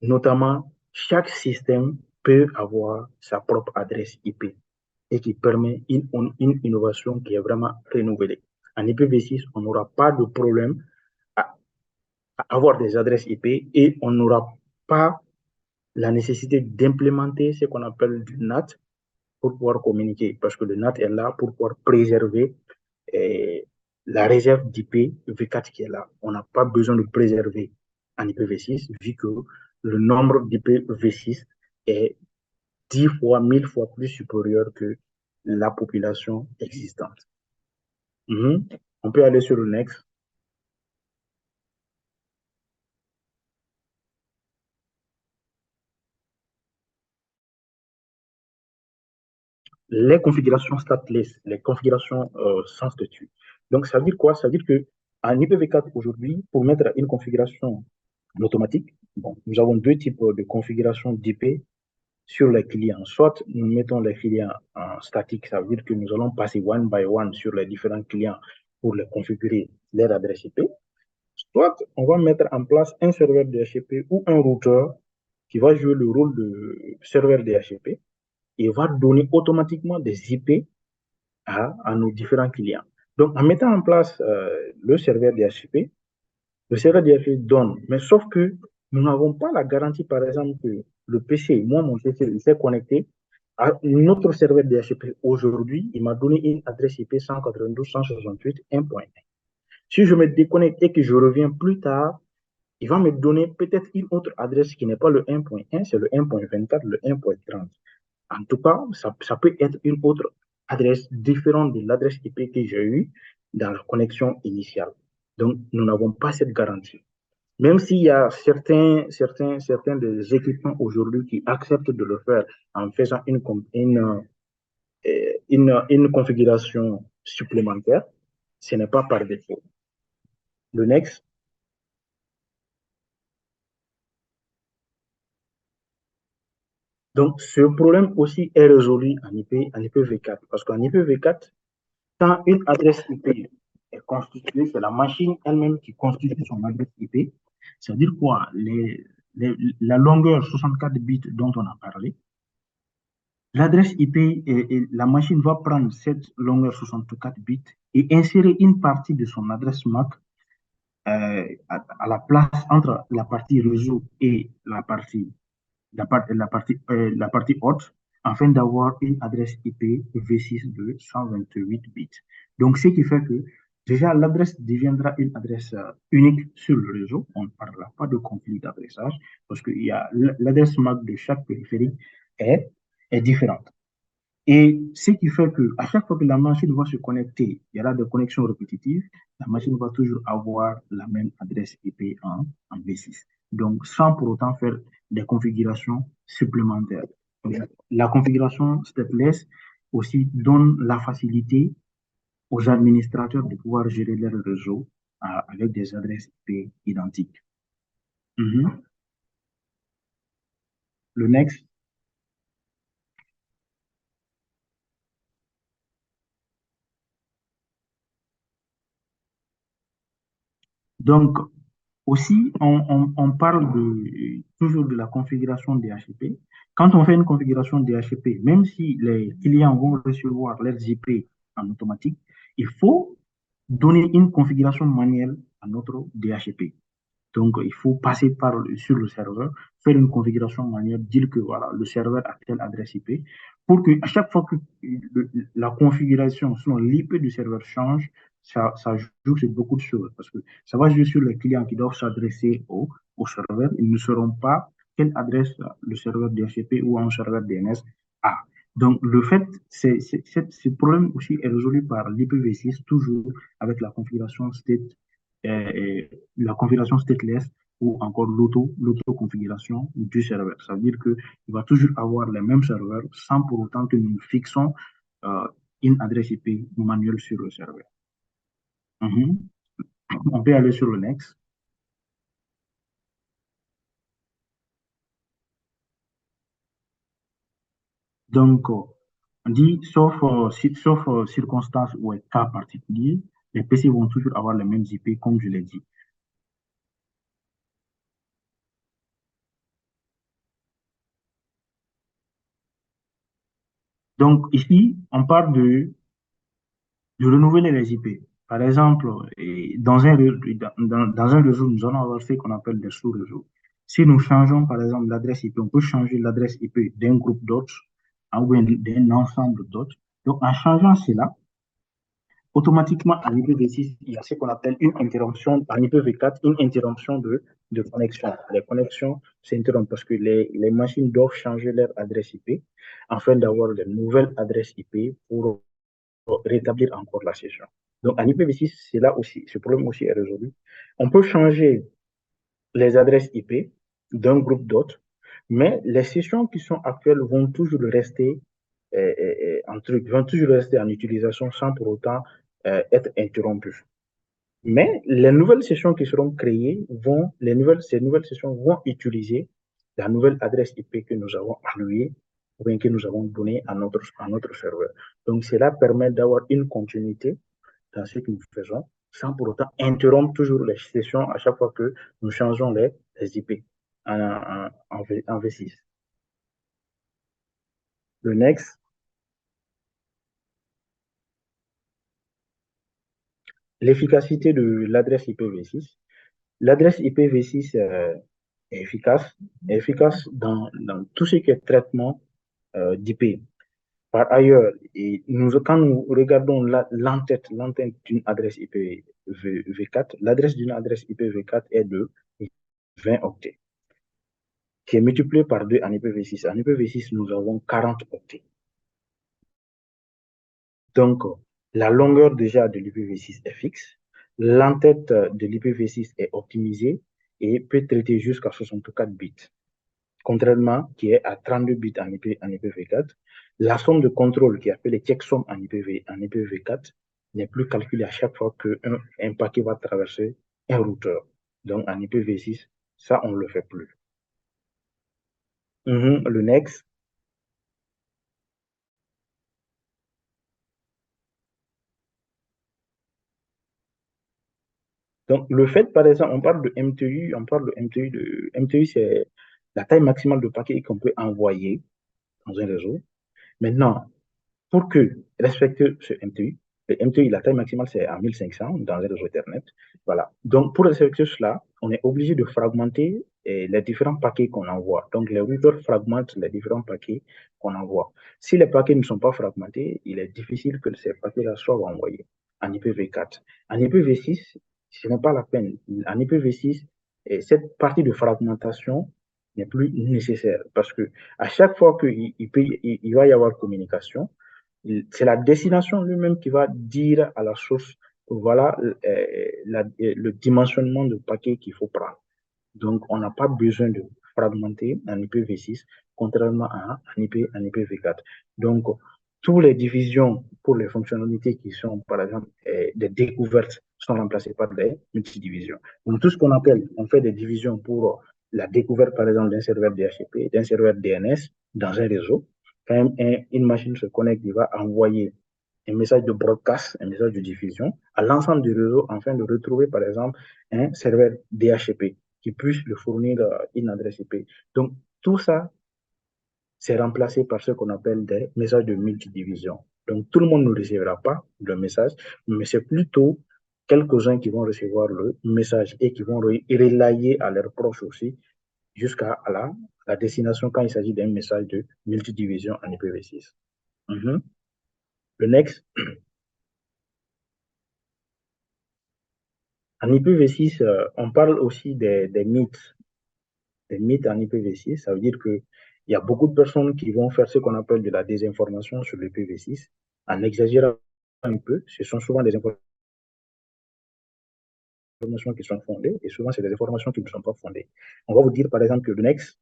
Notamment, chaque système peut avoir sa propre adresse IP. et qui permet une innovation qui est vraiment renouvelée. En IPv6, on n'aura pas de problème à, à avoir des adresses IP et on n'aura pas la nécessité d'implémenter ce qu'on appelle du NAT pour pouvoir communiquer, parce que le NAT est là pour pouvoir préserver eh, la réserve d'IP V4 qui est là. On n'a pas besoin de préserver en IPv6, vu que le nombre d'IP V6 est 10 fois, 1000 fois plus supérieur que la population existante. On peut aller sur le next. Les configurations stateless, les configurations sans statut. Donc, ça veut dire quoi? Ça veut dire que en IPv4 aujourd'hui, pour mettre une configuration automatique, bon, nous avons deux types de configuration d'IP sur les clients. Soit nous mettons les clients en statique, ça veut dire que nous allons passer one by one sur les différents clients pour les configurer leur adresse IP. Soit on va mettre en place un serveur DHCP ou un routeur qui va jouer le rôle de serveur DHCP et va donner automatiquement des IP à nos différents clients. Donc, en mettant en place le serveur DHCP, le serveur DHCP donne, mais sauf que nous n'avons pas la garantie, par exemple, que le PC, moi, mon PC, il s'est connecté à notre serveur DHCP aujourd'hui, il m'a donné une adresse IP 192.168.1.1. Si je me déconnecte et que je reviens plus tard, il va me donner peut-être une autre adresse qui n'est pas le 1.1, c'est le 1.24, le 1.30. En tout cas, ça peut être une autre adresse différente de l'adresse IP que j'ai eue dans la connexion initiale. Donc, nous n'avons pas cette garantie. Même s'il y a certains des équipements aujourd'hui qui acceptent de le faire en faisant une configuration supplémentaire, ce n'est pas par défaut. Le next. Donc, ce problème aussi est résolu en IPv4. Parce qu'en IPv4, quand une adresse IP est constituée, c'est la machine elle-même qui constitue son adresse IP. C'est-à-dire quoi? La longueur 64 bits dont on a parlé, l'adresse IP, la machine va prendre cette longueur 64 bits et insérer une partie de son adresse MAC à la place entre la partie réseau et la partie haute afin d'avoir une adresse IP V6 de 128 bits. Donc, ce qui fait que déjà l'adresse deviendra une adresse unique sur le réseau. On ne parlera pas de conflit d'adressage parce que l'adresse MAC de chaque périphérique est, est différente. Et ce qui fait que à chaque fois que la machine va se connecter, il y aura des connexions répétitives, la machine va toujours avoir la même adresse IP en V6. Donc, sans pour autant faire des configurations supplémentaires. La configuration stateless aussi donne la facilité aux administrateurs de pouvoir gérer leur réseau avec des adresses IP identiques. Le next. Donc, aussi, on parle toujours de la configuration DHCP. Quand on fait une configuration DHCP, même si les clients vont recevoir leurs IP en automatique, il faut donner une configuration manuelle à notre DHCP. Donc, il faut passer sur le serveur, faire une configuration manuelle, dire que voilà, le serveur a telle adresse IP, pour que à chaque fois que la configuration, sinon l'IP du serveur change, ça joue sur beaucoup de choses. Parce que ça va jouer sur les clients qui doivent s'adresser au serveur. Ils ne sauront pas quelle adresse le serveur DHCP ou un serveur DNS a. Donc, le fait, ce problème aussi est résolu par l'IPv6, toujours avec la configuration stateless ou encore l'auto-configuration du serveur. Ça veut dire qu'il va toujours avoir les mêmes serveurs sans pour autant que nous fixons euh, une adresse IP manuelle sur le serveur. On peut aller sur le next. Donc, on dit, sauf circonstances ou cas particuliers, les PC vont toujours avoir les mêmes IP, comme je l'ai dit. Donc ici, on parle de renouveler les IP. Par exemple, dans un réseau, nous allons avoir ce qu'on appelle des sous-réseaux. Si nous changeons, par exemple, l'adresse IP, on peut changer l'adresse IP d'un groupe d'autres ou bien d'un ensemble d'autres. Donc, en changeant cela, automatiquement, en IPv6, il y a ce qu'on appelle une interruption, en IPv4, une interruption de connexion. Les connexions s'interrompent parce que les machines doivent changer leur adresse IP afin d'avoir de nouvelles adresses IP pour rétablir encore la session. Donc, en IPv6, c'est là aussi, ce problème aussi est résolu. On peut changer les adresses IP d'un groupe d'autres, mais les sessions qui sont actuelles vont toujours rester vont toujours rester en utilisation sans pour autant être interrompues. Mais les nouvelles sessions qui seront créées ces nouvelles sessions vont utiliser la nouvelle adresse IP que nous avons allouée ou bien que nous avons donnée à notre serveur. Donc, cela permet d'avoir une continuité dans ce que nous faisons sans pour autant interrompre toujours les sessions à chaque fois que nous changeons les IP en V6. Le next, l'efficacité de l'adresse IPv6. L'adresse IPv6 est efficace dans tout ce qui est traitement d'IP. Par ailleurs, quand nous regardons l'entête d'une adresse IPv4, l'adresse d'une adresse IPv4 est de 20 octets, qui est multiplié par 2 en IPv6. En IPv6, nous avons 40 octets. Donc, la longueur déjà de l'IPv6 est fixe, l'entête de l'IPv6 est optimisée et peut traiter jusqu'à 64 bits. Contrairement qui est à 32 bits en IPv4, la somme de contrôle qui est appelée checksum en IPv4 n'est plus calculée à chaque fois qu'un paquet va traverser un routeur. Donc en IPv6, ça, on ne le fait plus. Le next. Donc le fait, par exemple, on parle de MTU, MTU, c'est la taille maximale de paquet qu'on peut envoyer dans un réseau. Maintenant, pour que respecter ce MTU, le MTU, la taille maximale, c'est à 1500 dans un réseau Ethernet. Voilà. Donc, pour respecter cela, on est obligé de fragmenter les différents paquets qu'on envoie. Donc, les routeurs fragmentent les différents paquets qu'on envoie. Si les paquets ne sont pas fragmentés, il est difficile que ces paquets-là soient envoyés en IPv4. En IPv6, ce n'est pas la peine. En IPv6, cette partie de fragmentation n'est plus nécessaire parce que à chaque fois qu'il va y avoir communication, c'est la destination lui-même qui va dire à la source voilà le dimensionnement de paquet qu'il faut prendre. Donc, on n'a pas besoin de fragmenter en IPv6, contrairement à en IPv4. Donc, toutes les divisions pour les fonctionnalités qui sont, par exemple, des découvertes sont remplacées par des multidivisions. Donc, tout ce qu'on appelle, on fait des divisions pour la découverte, par exemple, d'un serveur DHCP, d'un serveur DNS dans un réseau. Quand une machine se connecte, il va envoyer un message de broadcast, un message de diffusion à l'ensemble du réseau afin de retrouver, par exemple, un serveur DHCP qui puisse le fournir une adresse IP. Donc, tout ça, c'est remplacé par ce qu'on appelle des messages de multidivision. Donc, tout le monde ne recevra pas le message, mais c'est plutôt quelques-uns qui vont recevoir le message et qui vont relayer à leurs proches aussi jusqu'à la destination quand il s'agit d'un message de multidivision en IPv6. Le next. En IPv6, on parle aussi des mythes. Des mythes en IPv6, ça veut dire qu'il y a beaucoup de personnes qui vont faire ce qu'on appelle de la désinformation sur l'IPv6 en exagérant un peu. Ce sont souvent des informations qui sont fondées et souvent c'est des informations qui ne sont pas fondées. On va vous dire par exemple que le Next,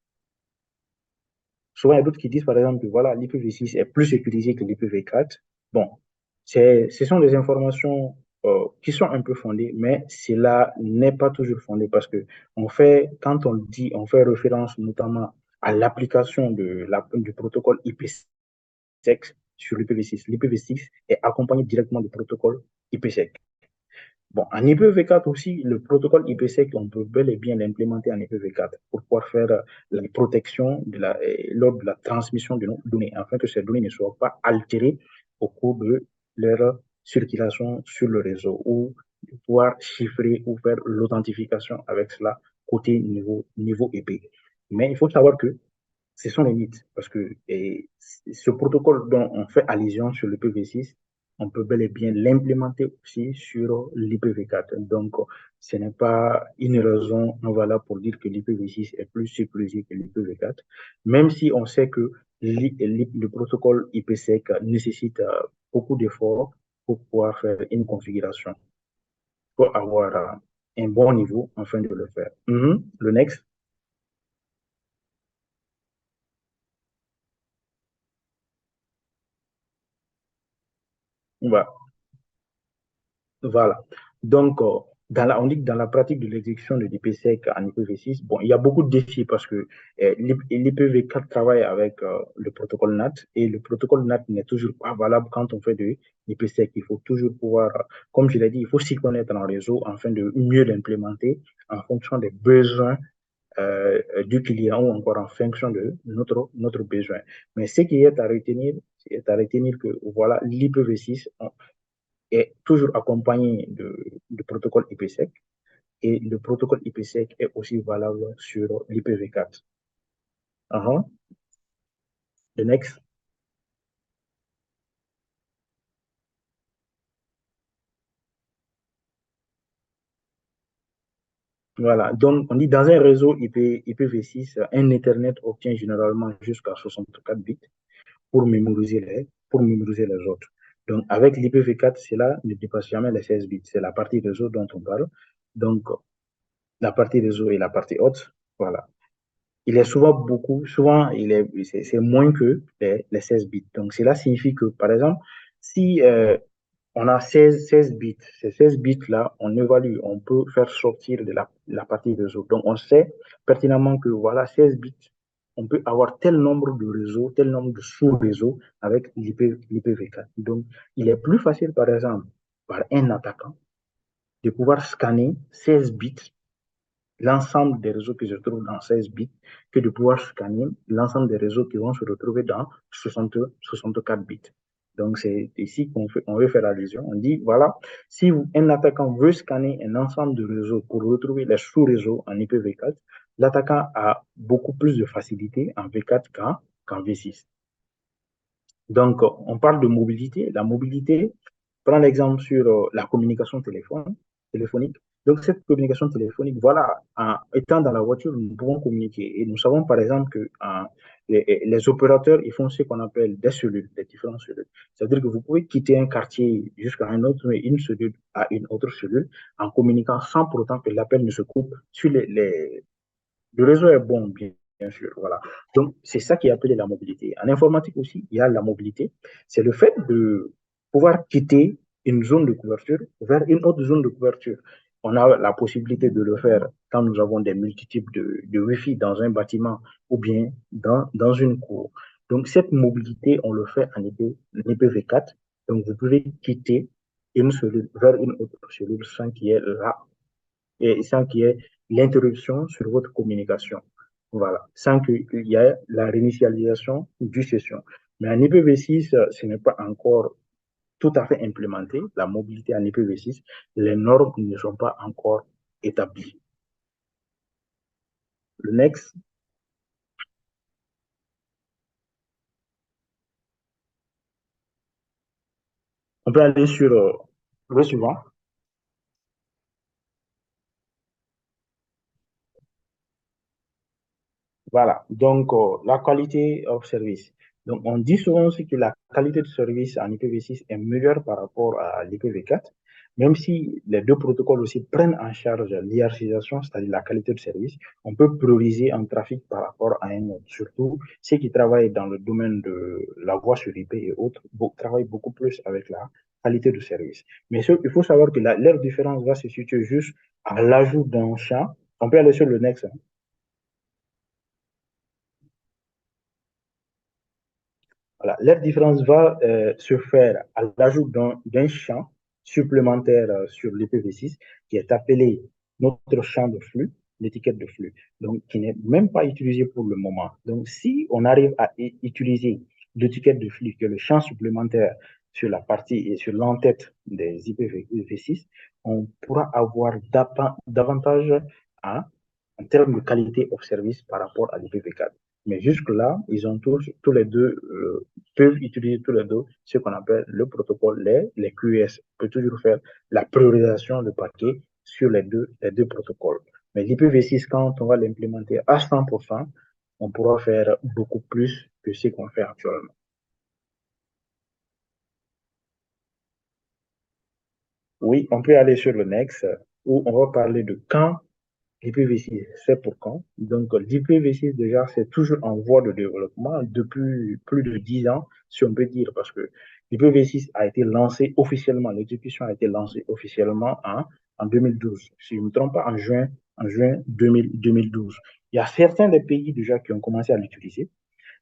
souvent il y a d'autres qui disent par exemple que voilà, l'IPv6 est plus sécurisé que l'IPv4. Bon, ce sont des informations qui sont un peu fondées, mais cela n'est pas toujours fondé parce que quand on dit, on fait référence notamment à l'application du protocole IPsec sur l'IPv6. L'IPv6 est accompagné directement du protocole IPsec. Bon, en IPv4 aussi, le protocole IPsec, on peut bel et bien l'implémenter en IPv4 pour pouvoir faire la protection lors de la transmission de nos données, afin que ces données ne soient pas altérées au cours de leur circulation sur le réseau, ou pouvoir chiffrer ou faire l'authentification avec cela côté niveau IP. Mais il faut savoir que ce sont les mythes, parce que ce protocole dont on fait allusion sur l'IPv6, on peut bel et bien l'implémenter aussi sur l'IPv4. Donc, ce n'est pas une raison valable pour dire que l'IPv6 est plus sécurisé que l'IPv4, même si on sait que le protocole IPsec nécessite beaucoup d'efforts pour pouvoir faire une configuration, pour avoir un bon niveau afin de le faire. Le next, on va Voilà. Donc, on dit que dans la pratique de l'exécution de l'IPsec en IPv6, bon, il y a beaucoup de défis parce que l'IPv4 travaille avec le protocole NAT, et le protocole NAT n'est toujours pas valable quand on fait de l'IPsec. Il faut toujours pouvoir, comme je l'ai dit, il faut s'y connaître en réseau afin de mieux l'implémenter en fonction des besoins du client, ou encore en fonction de notre besoin. Mais ce qui est à retenir, c'est à retenir que voilà, l'IPv6 est toujours accompagné de protocole IPsec, et le protocole IPsec est aussi valable sur l'IPv4. Uh-huh. The next. Voilà. Donc, on dit dans un réseau IPv6, un Ethernet obtient généralement jusqu'à 64 bits pour mémoriser les autres. Donc, avec l'IPv4, cela ne dépasse jamais les 16 bits. C'est la partie réseau dont on parle. Donc, la partie réseau et la partie haute, voilà. Il est souvent, c'est moins que les 16 bits. Donc, cela signifie que, par exemple, si on a 16 bits, ces 16 bits-là, on évalue, on peut faire sortir de la partie réseau. Donc, on sait pertinemment que, voilà, 16 bits, on peut avoir tel nombre de réseaux, tel nombre de sous-réseaux avec l'IPv4. Donc, il est plus facile, par exemple, par un attaquant, de pouvoir scanner 16 bits, l'ensemble des réseaux qui se trouvent dans 16 bits, que de pouvoir scanner l'ensemble des réseaux qui vont se retrouver dans 64 bits. Donc, c'est ici on veut faire allusion. On dit, voilà, si un attaquant veut scanner un ensemble de réseaux pour retrouver les sous-réseaux en IPv4, l'attaquant a beaucoup plus de facilité en V4 qu'en V6. Donc, on parle de mobilité. La mobilité, prends l'exemple sur la communication téléphonique. Donc, cette communication téléphonique, voilà, étant dans la voiture, nous pouvons communiquer. Et nous savons, par exemple, que les opérateurs, ils font ce qu'on appelle des cellules, des différentes cellules. C'est-à-dire que vous pouvez quitter un quartier jusqu'à un autre, mais une cellule à une autre cellule, en communiquant sans pour autant que l'appel ne se coupe sur le réseau est bon, bien sûr. Voilà. Donc, c'est ça qui est appelé la mobilité. En informatique aussi, il y a la mobilité. C'est le fait de pouvoir quitter une zone de couverture vers une autre zone de couverture. On a la possibilité de le faire quand nous avons des multiples de Wi-Fi dans un bâtiment ou bien dans une cour. Donc, cette mobilité, on le fait en IPv4. Donc, vous pouvez quitter une cellule vers une autre cellule sans qu'il y ait là et sans qu'il y ait l'interruption sur votre communication. Voilà, sans qu'il y ait la réinitialisation du session. Mais en IPv6, ce n'est pas encore tout à fait implémenté, la mobilité en IPv6, les normes ne sont pas encore établies. Le next, on peut aller sur le suivant. Voilà, donc la qualité of service. Donc on dit souvent aussi que la qualité de service en IPv6 est meilleure par rapport à l'IPv4, même si les deux protocoles aussi prennent en charge l'hierarchisation, c'est-à-dire la qualité de service, on peut prioriser un trafic par rapport à un autre. Surtout ceux qui travaillent dans le domaine de la voix sur IP et autres travaillent beaucoup plus avec la qualité de service. Mais il faut savoir que leur différence va se situer juste à l'ajout d'un champ. On peut aller sur le next, hein. Voilà. Leur différence va se faire à l'ajout d'un champ supplémentaire sur l'IPv6 qui est appelé notre champ de flux, l'étiquette de flux, donc qui n'est même pas utilisé pour le moment. Donc, si on arrive à utiliser l'étiquette de flux, que le champ supplémentaire sur la partie et sur l'entête des IPv6, on pourra avoir davantage à, en termes de qualité of service par rapport à l'IPv4. Mais jusque-là, ils ont tous les deux, peuvent utiliser tous les deux ce qu'on appelle le protocole, les QoS. On peut toujours faire la priorisation de paquets sur les deux protocoles. Mais l'IPv6, quand on va l'implémenter à 100%, on pourra faire beaucoup plus que ce qu'on fait actuellement. Oui, on peut aller sur le next où on va parler de quand l'IPv6, c'est pour quand. Donc, l'IPv6, déjà, c'est toujours en voie de développement depuis plus de 10 ans, si on peut dire, parce que l'IPv6 a été lancé officiellement, l'exécution a été lancée officiellement en 2012. Si je ne me trompe pas, en juin 2012. Il y a certains des pays déjà qui ont commencé à l'utiliser.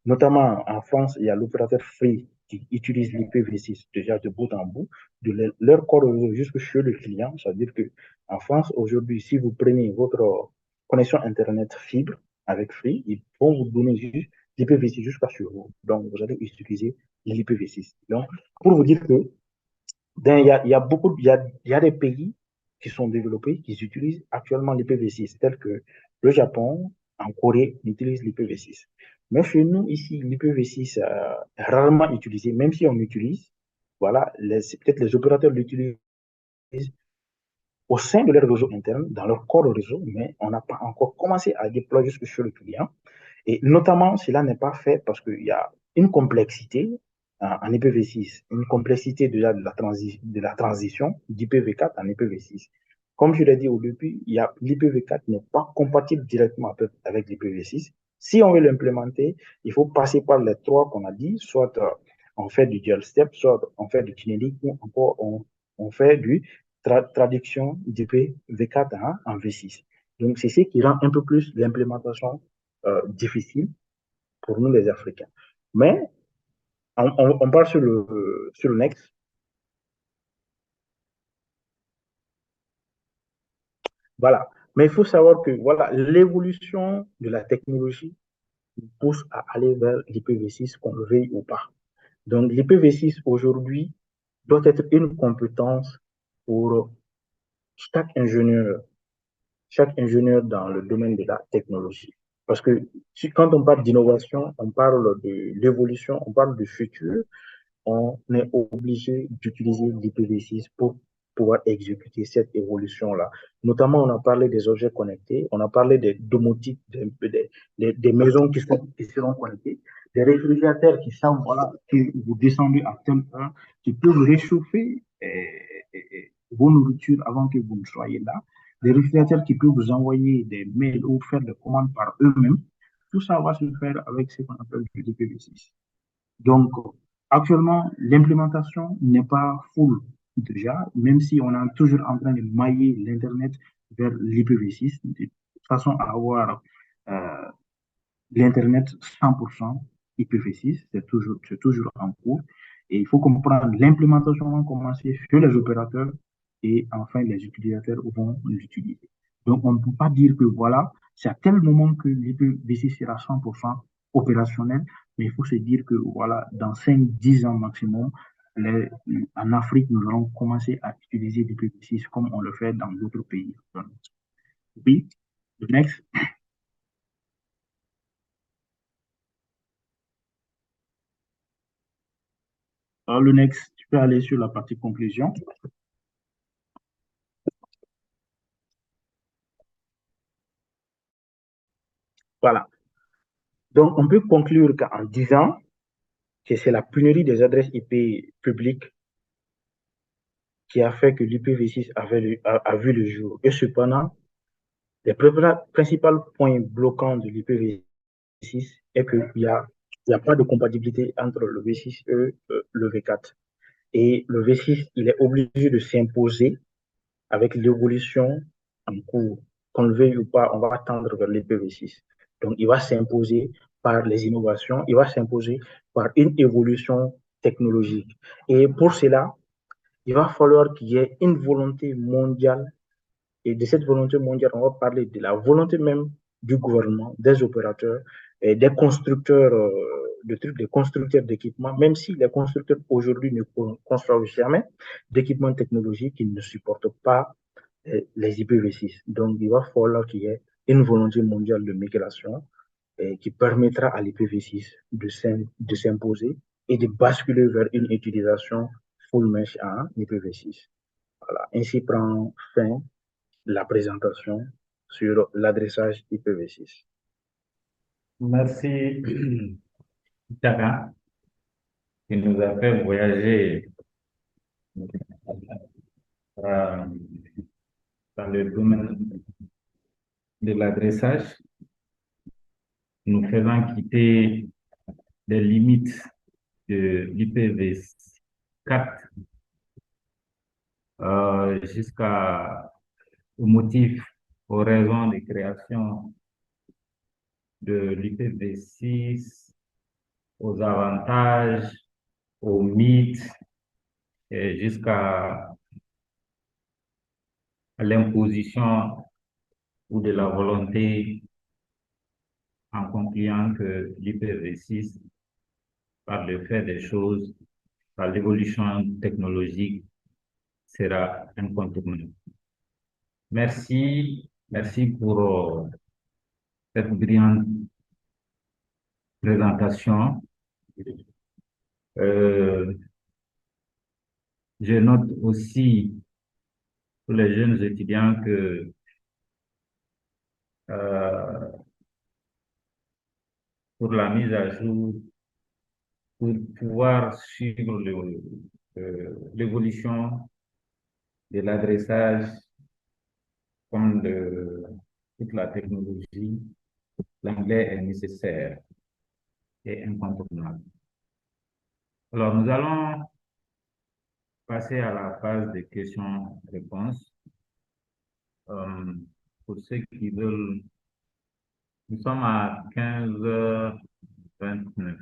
Notamment en France, il y a l'opérateur Free qui utilise l'IPv6 déjà de bout en bout, de leur corps réseau jusque chez le client. C'est-à-dire qu'en France, aujourd'hui, si vous prenez votre connexion Internet fibre avec Free, ils vont vous donner juste l'IPv6 jusqu'à chez vous. Donc, vous allez utiliser l'IPv6. Donc, pour vous dire que il y a beaucoup, il y a des pays qui sont développés, qui utilisent actuellement l'IPv6, tels que le Japon, en Corée, utilisent l'IPv6. Mais chez nous, ici, l'IPv6 est rarement utilisé, même si on l'utilise. Voilà, peut-être les opérateurs l'utilisent au sein de leur réseau interne, dans leur corps réseau, mais on n'a pas encore commencé à déployer jusque sur le client. Et notamment, cela n'est pas fait parce qu'il y a une complexité en IPv6, une complexité déjà de la transition d'IPv4 en IPv6. Comme je l'ai dit au début, l'IPv4 n'est pas compatible directement avec l'IPv6. Si on veut l'implémenter, il faut passer par les trois qu'on a dit, soit on fait du dual step, soit on fait du tunneling, ou encore on fait du traduction d'IPv4 en V6. Donc, c'est ce qui rend un peu plus l'implémentation difficile pour nous les Africains. Mais on part sur le next. Voilà. Mais il faut savoir que voilà, l'évolution de la technologie nous pousse à aller vers l'IPv6, qu'on le veuille ou pas. Donc, l'IPv6 aujourd'hui doit être une compétence pour chaque ingénieur, chaque ingénieur dans le domaine de la technologie. Parce que quand on parle d'innovation, on parle de l'évolution, on parle du futur, on est obligé d'utiliser l'IPv6 pour pouvoir exécuter cette évolution-là. Notamment, on a parlé des objets connectés, on a parlé des domotiques, des maisons qui seront connectées, des réfrigérateurs qui savent, voilà, que vous descendez à tel heure, qui peuvent réchauffer vos nourritures avant que vous ne soyez là, des réfrigérateurs qui peuvent vous envoyer des mails ou faire des commandes par eux-mêmes. Tout ça va se faire avec ce qu'on appelle l'IPv6. Donc, actuellement, l'implémentation n'est pas full déjà, même si on est toujours en train de mailler l'Internet vers l'IPv6, de façon à avoir euh, l'Internet 100% IPv6, c'est toujours en cours. Et il faut comprendre, l'implémentation va commencer chez les opérateurs et enfin les utilisateurs vont l'utiliser. Donc, on ne peut pas dire que voilà, c'est à tel moment que l'IPv6 sera 100% opérationnel, mais il faut se dire que voilà, dans 5-10 ans maximum, en Afrique, nous allons commencer à utiliser l'IPv6 comme on le fait dans d'autres pays. Donc, oui, le next. Alors, le next, tu peux aller sur la partie conclusion. Voilà. Donc, on peut conclure qu'en disant que c'est la pénurie des adresses IP publiques qui a fait que l'IPv6 a vu le jour. Et cependant, les principaux points bloquants de l'IPv6 est qu'il y a pas de compatibilité entre le V6 et le V4. Et le V6, il est obligé de s'imposer avec l'évolution en cours. Qu'on le veuille ou pas, on va tendre vers l'IPv6. Donc, il va s'imposer par les innovations, il va s'imposer par une évolution technologique. Et pour cela, il va falloir qu'il y ait une volonté mondiale. Et de cette volonté mondiale, on va parler de la volonté même du gouvernement, des opérateurs, et des constructeurs de trucs, des constructeurs d'équipements, même si les constructeurs aujourd'hui ne construisent jamais d'équipements technologiques qui ne supportent pas les IPv6. Donc, il va falloir qu'il y ait une volonté mondiale de migration qui permettra à l'IPv6 de s'imposer et de basculer vers une utilisation full mesh en IPv6. Voilà. Ainsi prend fin la présentation sur l'adressage IPv6. Merci, Chaka, qui nous a fait voyager euh, dans le domaine de l'adressage, nous faisant quitter les limites de l'IPv4 jusqu'à au motif, aux raisons de création de l'IPv6, aux avantages, aux mythes, et jusqu'à l'imposition ou de la volonté en concluant que l'IPv6, par le fait des choses, par l'évolution technologique, sera incontournable. Merci, merci pour cette brillante présentation. Euh, je note aussi pour les jeunes étudiants que euh, pour la mise à jour, pour pouvoir suivre l'évolution de l'adressage comme de toute la technologie, l'anglais est nécessaire et incontournable. Alors, nous allons passer à la phase de questions-réponses. Pour ceux qui veulent, nous sommes à 15h29.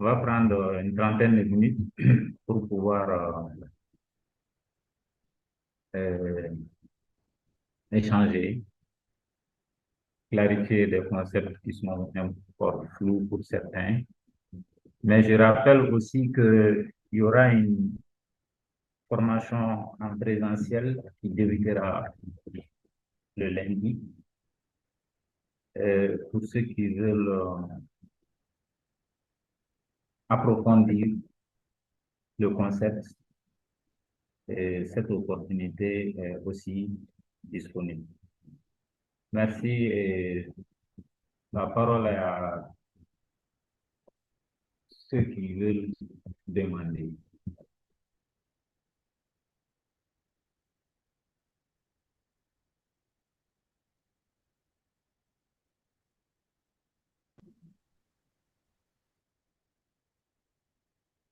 On va prendre une trentaine de minutes pour pouvoir échanger, clarifier des concepts qui sont encore flous pour certains. Mais je rappelle aussi qu'il y aura une formation en présentiel qui débutera le lundi. Pour ceux qui veulent approfondir le concept, et cette opportunité est aussi disponible. Merci et la parole est à ceux qui veulent demander.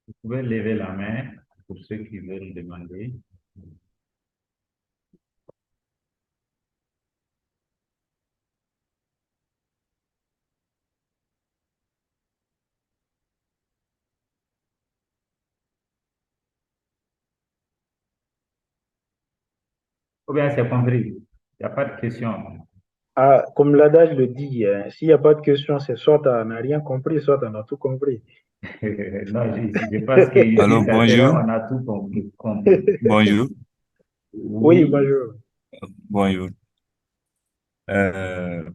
Vous pouvez lever la main pour ceux qui veulent demander. Ou bien c'est compris. Il n'y a pas de question. Ah, comme l'adage le dit, s'il n'y a pas de question, c'est soit tu n'as rien compris, soit tu as tout compris. Non, je pense qu'ici, Alors, ça sera, bonjour. on a tout compris. Bonjour. Oui, Oui, bonjour. Bonjour. Euh,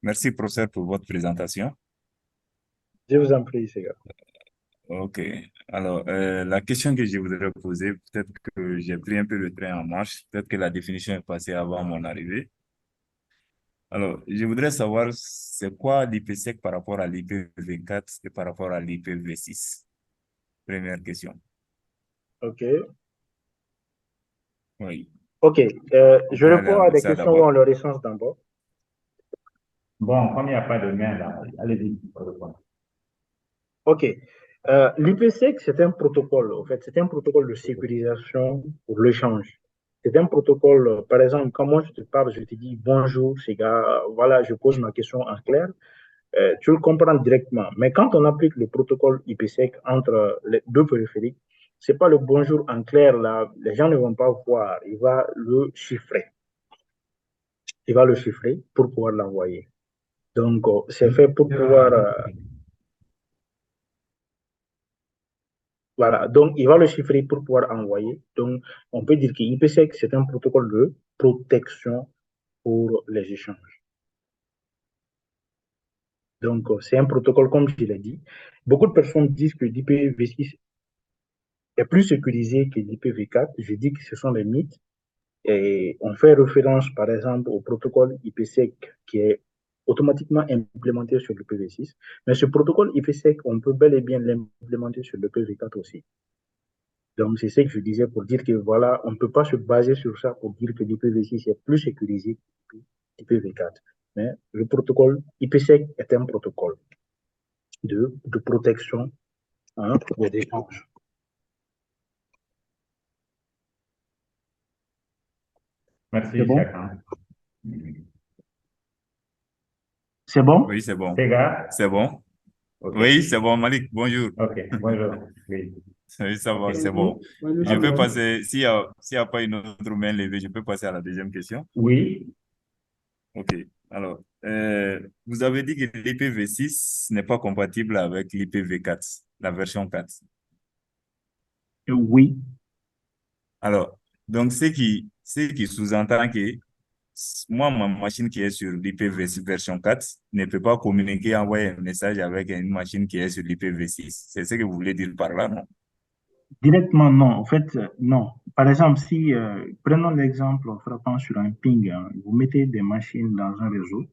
Merci, professeur, pour votre présentation. Je vous en prie, c'est gars. OK. Alors, la question que je voudrais poser, peut-être que j'ai pris un peu le train en marche, peut-être que la définition est passée avant mon arrivée. Alors, je voudrais savoir, c'est quoi l'IPsec par rapport à l'IPv4 et par rapport à l'IPv6? Première question. OK. Oui. OK. On Je peut aller réponds à avec des ça questions d'abord. dans leur essence d'abord. bon, comme il n'y a pas de main là, allez-y. OK. L'IPsec, c'est un protocole, en fait, c'est un protocole de sécurisation pour l'échange. C'est un protocole, par exemple, quand moi je te parle, je te dis bonjour, c'est gars, voilà, je pose ma question en clair. tu le comprends directement. Mais quand on applique le protocole IPsec entre les deux périphériques, c'est pas le bonjour en clair là, les gens ne vont pas voir. Il va le chiffrer. Il va le chiffrer pour pouvoir l'envoyer. Donc, c'est fait pour pouvoir. Voilà. Donc, il va le chiffrer pour pouvoir envoyer. Donc, on peut dire que IPsec, c'est un protocole de protection pour les échanges. Donc, c'est un protocole, comme je l'ai dit. Beaucoup de personnes disent que l'IPv6 est plus sécurisé que l'IPv4. Je dis que ce sont des mythes. Et on fait référence, par exemple, au protocole IPsec qui est automatiquement implémenté sur l'IPv6. Mais ce protocole IPsec, on peut bel et bien l'implémenter sur l'IPv4 aussi. Donc, c'est ce que je disais pour dire que voilà, on ne peut pas se baser sur ça pour dire que l'IPv6 est plus sécurisé que l'IPv4. Mais le protocole IPsec est un protocole de protection des échanges. Merci, bon? chacun. C'est bon? Oui, c'est bon. Sega? C'est bon. Ok. Oui, c'est bon, Malik. Bonjour. Ok, bonjour. Oui. Oui, ça va, Ok. c'est bon. Je Ah, peux bon. passer, s'il y a pas une autre main levée, je peux passer à la deuxième question. Oui. OK. Alors, vous avez dit que l'IPv6 n'est pas compatible avec l'IPv4, la version 4. Oui. Alors, donc, ce qui sous-entend que moi, ma machine qui est sur l'IPv6 version 4 ne peut pas communiquer, envoyer un message avec une machine qui est sur l'IPv6. C'est ce que vous voulez dire par là, non? Directement, non. En fait, non. Par exemple, si, prenons l'exemple en frappant sur un ping, hein, vous mettez des machines dans un réseau.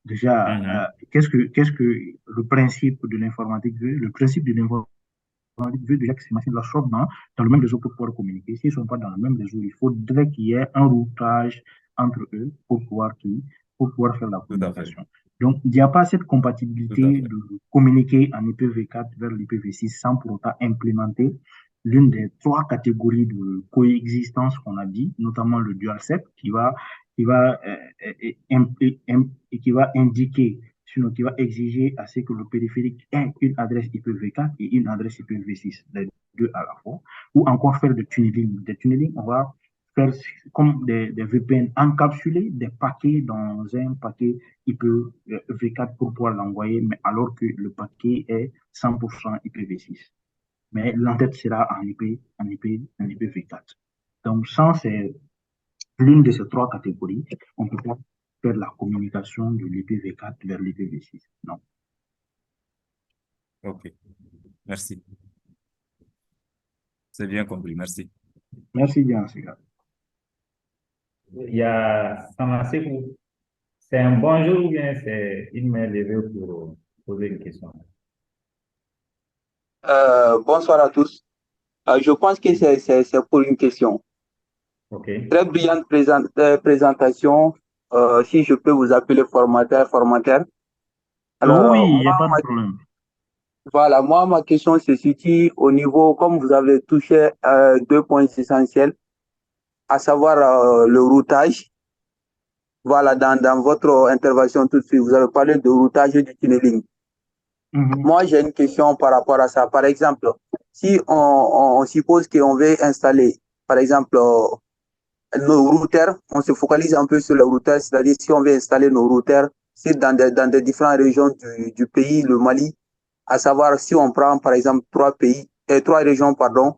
Déjà, Mhm. qu'est-ce que le principe de l'informatique veut? Le principe de l'informatique veut déjà que ces machines-là sortent dans le même réseau pour pouvoir communiquer. S'ils ne sont pas dans le même réseau, il faudrait qu'il y ait un routage entre eux pour pouvoir faire la Tout à fait. communication. Donc, il n'y a pas cette Tout à compatibilité fait. de communiquer en IPv4 vers l'IPv6 sans pour autant implémenter l'une des trois catégories de coexistence qu'on a dit, notamment le DualSec qui va, qui va indiquer, sinon qui va exiger à ce que le périphérique ait une adresse IPv4 et une adresse IPv6, les deux à la fois, ou encore faire des tunneling. Des tunneling, on va faire comme des VPN encapsuler des paquets dans un paquet IPv4 pour pouvoir l'envoyer, mais alors que le paquet est 100% IPv6. Mais l'entête sera en IPv4. Donc, sans l'une de ces trois catégories, on ne peut pas faire la communication de l'IPv4 vers l'IPv6. Non. OK. Merci. C'est bien compris. Merci. Merci bien, Siga. Il y a Samasekou. C'est un bonjour ou bien c'est une main levée pour poser une question? Bonsoir à tous. Je pense que c'est pour une question. OK. Très brillante présentation. Si je peux vous appeler formateur. Alors, Oui, il n'y a pas de problème. voilà, moi, ma question se situe au niveau, comme vous avez touché deux points essentiels, à savoir le routage. Voilà, dans votre intervention tout de suite, vous avez parlé de routage et du tunneling. Moi, j'ai une question par rapport à ça. Par exemple, si on suppose qu'on veut installer, par exemple, nos routeurs, on se focalise un peu sur les routeurs, c'est-à-dire si on veut installer nos routeurs, c'est dans des différentes régions du pays, le Mali, à savoir si on prend par exemple trois régions, pardon,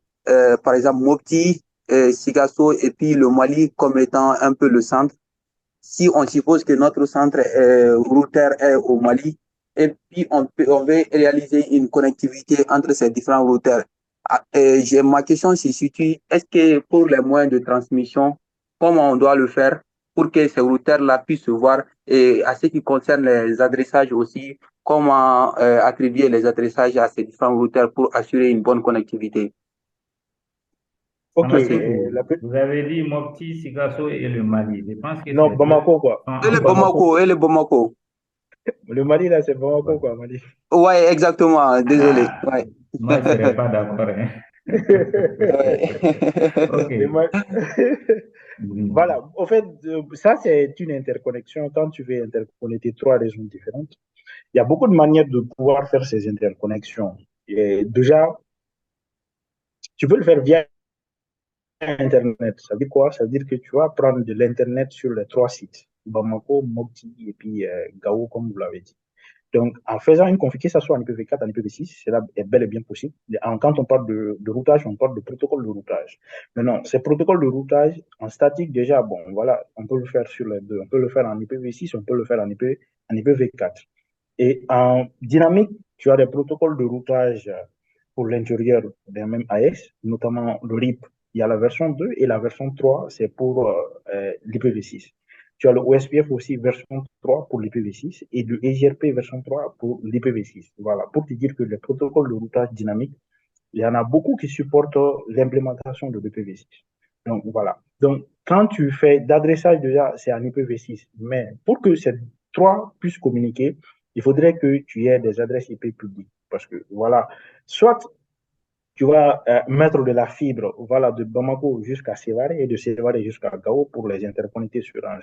par exemple Mopti, Sigasso et puis le Mali comme étant un peu le centre. Si on suppose que notre centre routeur est au Mali, et puis on veut réaliser une connectivité entre ces différents routeurs. Ma question se situe, est-ce que pour les moyens de transmission, comment on doit le faire pour que ces routeurs-là puissent se voir et à ce qui concerne les adressages aussi, comment attribuer les adressages à ces différents routeurs pour assurer une bonne connectivité? Ok. Vous avez dit Mopti, Sigasso et le Mali. Je pense que Non, ces deux Bamako, quoi. sont Et le Bamako, et le Bamako. Le Mali, là, c'est Bamako, quoi, Mali. Ouais, exactement. Désolé. Ah, Ouais. moi, je ne serais pas d'accord. Hein. OK. Voilà. En fait, ça, c'est une interconnexion. Quand tu veux interconnecter trois régions différentes, Il y a beaucoup de manières de pouvoir faire ces interconnexions. Et déjà, tu peux le faire via Internet. Ça veut dire quoi? Ça veut dire que tu vas prendre de l'Internet sur les trois sites, Bamako, Mopti et puis Gao, comme vous l'avez dit. Donc, en faisant une config, que ce soit en IPv4, en IPv6, cela est bel et bien possible. Quand on parle de routage, on parle de protocole de routage. Maintenant, ces protocoles de routage, en statique, déjà, bon, voilà, on peut le faire sur les deux. On peut le faire en IPv6, on peut le faire en IPv4. Et en dynamique, tu as des protocoles de routage pour l'intérieur d'un même AS, notamment le RIP. Il y a la version 2 et la version 3, c'est pour l'IPv6. Tu as le OSPF aussi version 3 pour l'IPv6 et le EGRP version 3 pour l'IPv6. Voilà, pour te dire que les protocoles de routage dynamique, il y en a beaucoup qui supportent l'implémentation de l'IPv6. Donc voilà. Donc quand tu fais d'adressage déjà, c'est en IPv6. Mais pour que ces trois puissent communiquer, il faudrait que tu aies des adresses IP publiques. Parce que voilà, soit tu vas mettre de la fibre voilà, de Bamako jusqu'à Sévaré et de Sévaré jusqu'à Gao pour les interconnecter sur un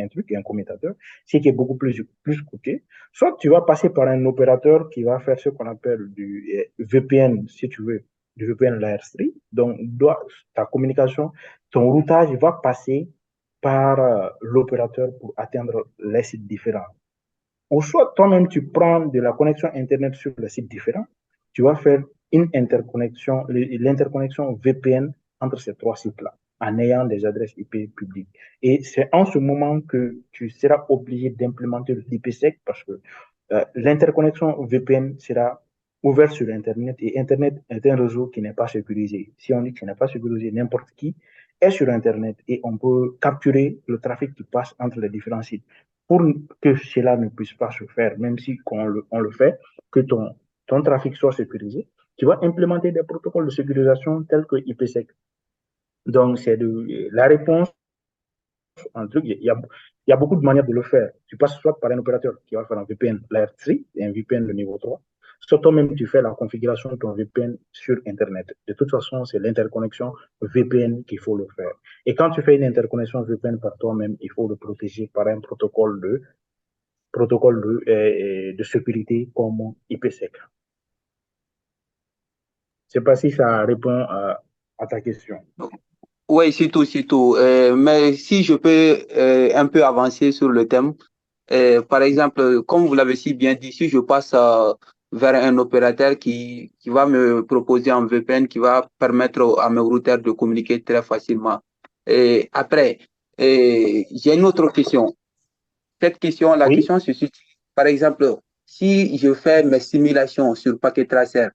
truc, un commutateur, ce qui est beaucoup plus coûteux. Soit tu vas passer par un opérateur qui va faire ce qu'on appelle du VPN, si tu veux, du VPN layer 3. Donc, ta communication, ton routage va passer par l'opérateur pour atteindre les sites différents. Ou soit toi-même, tu prends de la connexion Internet sur les sites différents, tu vas faire une interconnexion, l'interconnexion VPN entre ces trois sites-là, en ayant des adresses IP publiques. Et c'est en ce moment que tu seras obligé d'implémenter l'IPsec parce que l'interconnexion VPN sera ouverte sur Internet et Internet est un réseau qui n'est pas sécurisé. Si on dit qu'il n'est pas sécurisé, n'importe qui est sur Internet et on peut capturer le trafic qui passe entre les différents sites pour que cela ne puisse pas se faire, même si on le fait, que ton trafic soit sécurisé, tu vas implémenter des protocoles de sécurisation tels que IPsec. Donc, c'est la réponse un truc. Il y a beaucoup de manières de le faire. Tu passes soit par un opérateur qui va faire un VPN layer 3 et un VPN de niveau 3, soit toi-même tu fais la configuration de ton VPN sur Internet. De toute façon, c'est l'interconnexion VPN qu'il faut le faire. Et quand tu fais une interconnexion VPN par toi-même, il faut le protéger par un protocole de sécurité comme IPsec. Je ne sais pas si ça répond à ta question. Oui, surtout. Mais si je peux un peu avancer sur le thème, par exemple, comme vous l'avez si bien dit, si je passe vers un opérateur qui va me proposer un VPN qui va permettre à mes routeurs de communiquer très facilement. Et après, j'ai une autre question. La Oui. question se situe, par exemple, si je fais mes simulations sur Packet Tracer,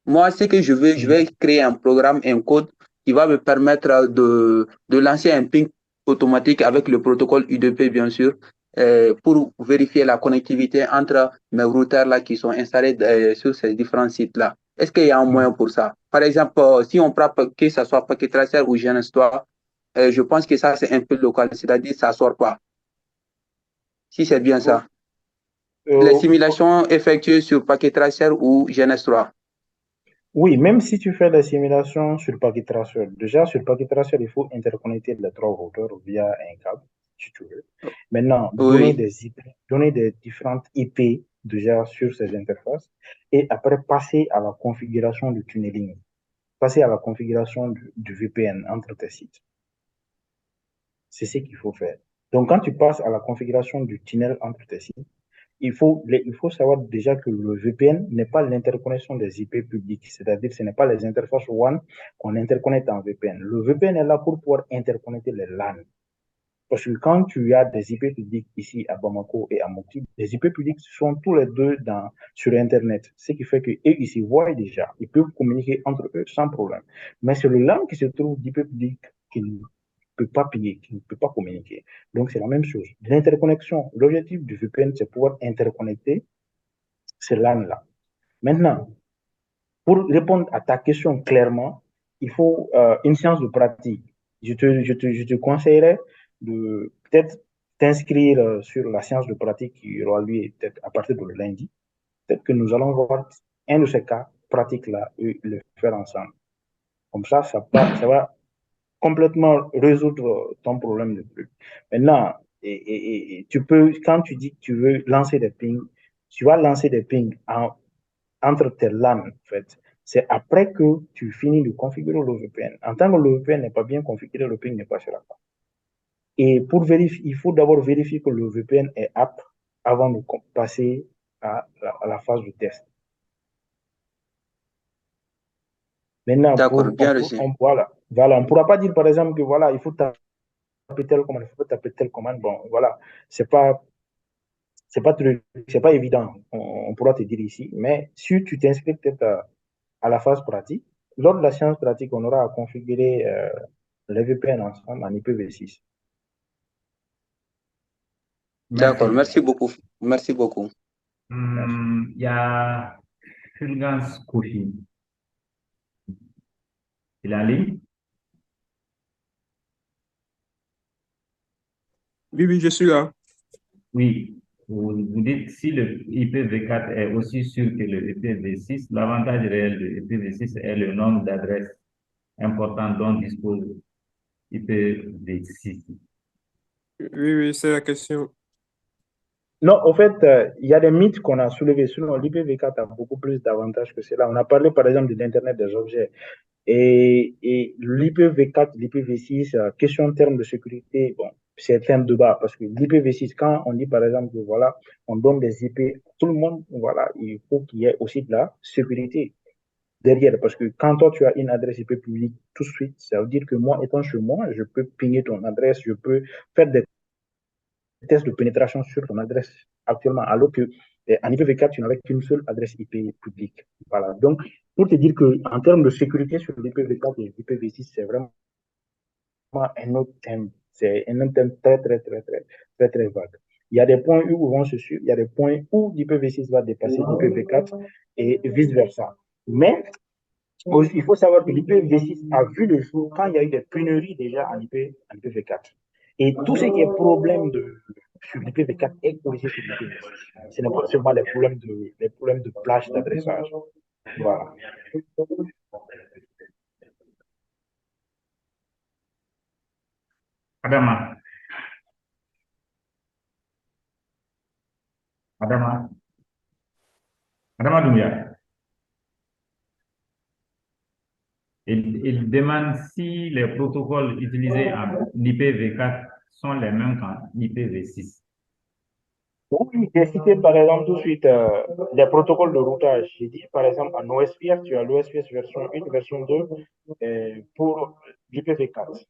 moi, ce que je vais créer un programme, un code qui va me permettre de lancer un ping automatique avec le protocole UDP, bien sûr, pour vérifier la connectivité entre mes routeurs là qui sont installés sur ces différents sites-là. Est-ce qu'il y a un moyen pour ça? Par exemple, si on prend que ce soit Packet Tracer ou GNS3, je pense que ça, c'est un peu local, c'est-à-dire ça ne sort pas. Si c'est bien ça. Les simulations effectuées sur Packet Tracer ou GNS3. Oui, même si tu fais la simulation sur Packet Tracer, déjà sur Packet Tracer, il faut interconnecter les trois routeurs via un câble, si tu veux. Maintenant, Oui. donner des différentes IP déjà sur ces interfaces et après passer à la configuration du tunneling, passer à la configuration du VPN entre tes sites. C'est ce qu'il faut faire. Donc, quand tu passes à la configuration du tunnel entre tes sites, il faut savoir déjà que le VPN n'est pas l'interconnexion des IP publics, c'est-à-dire ce n'est pas les interfaces WAN qu'on interconnecte en VPN. Le VPN est là pour pouvoir interconnecter les LAN. Parce que quand tu as des IP publics ici à Bamako et à Mopti, les IP publics sont tous les deux sur Internet. Ce qui fait qu'eux, ils se voient déjà. Ils peuvent communiquer entre eux sans problème. Mais c'est le LAN qui se trouve d'IP public qui ne peut pas payer, qui ne peut pas communiquer. Donc, c'est la même chose. L'interconnexion, l'objectif du VPN, c'est pouvoir interconnecter ces LAN-là. Maintenant, pour répondre à ta question clairement, il faut une séance de pratique. Je te conseillerais de peut-être t'inscrire sur la séance de pratique qui aura lieu peut-être à partir de lundi. Peut-être que nous allons voir un de ces cas pratiques-là et le faire ensemble. Comme ça va complètement résoudre ton problème de plus. Maintenant, et tu peux, quand tu dis que tu veux lancer des pings, tu vas lancer des pings entre tes LAN, en fait. C'est après que tu finis de configurer le VPN. En tant que le VPN n'est pas bien configuré, le ping ne passera pas. Et pour vérifier, il faut d'abord vérifier que le VPN est apte avant de passer à la phase de test. Maintenant, D'accord, bien reçu. voilà, on ne pourra pas dire, par exemple, que voilà, il faut taper telle commande, il faut taper telle commande. Bon, voilà, c'est pas, c'est pas évident, on pourra te dire ici. Mais si tu t'inscris peut-être à la phase pratique, lors de la séance pratique, on aura à configurer les VPN ensemble en IPv6. D'accord, Merci. merci beaucoup. Merci beaucoup. Il y a Fulgence Kofi. Il est en ligne? Oui, oui, je suis là. Oui. Vous dites si le IPv4 est aussi sûr que le IPv6, l'avantage réel de IPv6 est le nombre d'adresses importantes dont dispose IPv6. Oui, oui, c'est la question. Non, en fait, il y a des mythes qu'on a soulevés. Sinon, l'IPv4 a beaucoup plus d'avantages que cela. On a parlé, par exemple, de l'Internet des objets. Et l'IPv4, l'IPv6, question en termes de sécurité, bon, c'est un débat parce que l'IPv6, quand on dit par exemple que voilà, on donne des IP à tout le monde, voilà, il faut qu'il y ait aussi de la sécurité derrière parce que quand toi tu as une adresse IP publique tout de suite, ça veut dire que moi, étant chez moi, je peux pinguer ton adresse, je peux faire des tests de pénétration sur ton adresse actuellement, alors que en IPv4, tu n'avais qu'une seule adresse IP publique. Voilà. Donc, pour te dire qu'en termes de sécurité sur l'IPv4 et l'IPv6, c'est vraiment un autre thème. C'est un autre thème très vague. Il y a des points où vont se suivre, il y a des points où l'IPv6 va dépasser l'IPv4 et vice-versa. Mais il faut savoir que l'IPv6 a vu le jour quand il y a eu des pénuries déjà en IPv4. Et tout ce qui est problème sur l'IPv4 est corrigé sur l'IPv6. Ce n'est pas seulement les problèmes de plage d'adressage. Voilà. Adama. Adama. Adama Doumbia. Il demande si les protocoles utilisés en IPv4 sont les mêmes qu'en IPv6. Oui, j'ai cité par exemple tout de suite les protocoles de routage. J'ai dit par exemple en OSPF, tu as l'OSPF version 1, version 2 pour l'IPv4.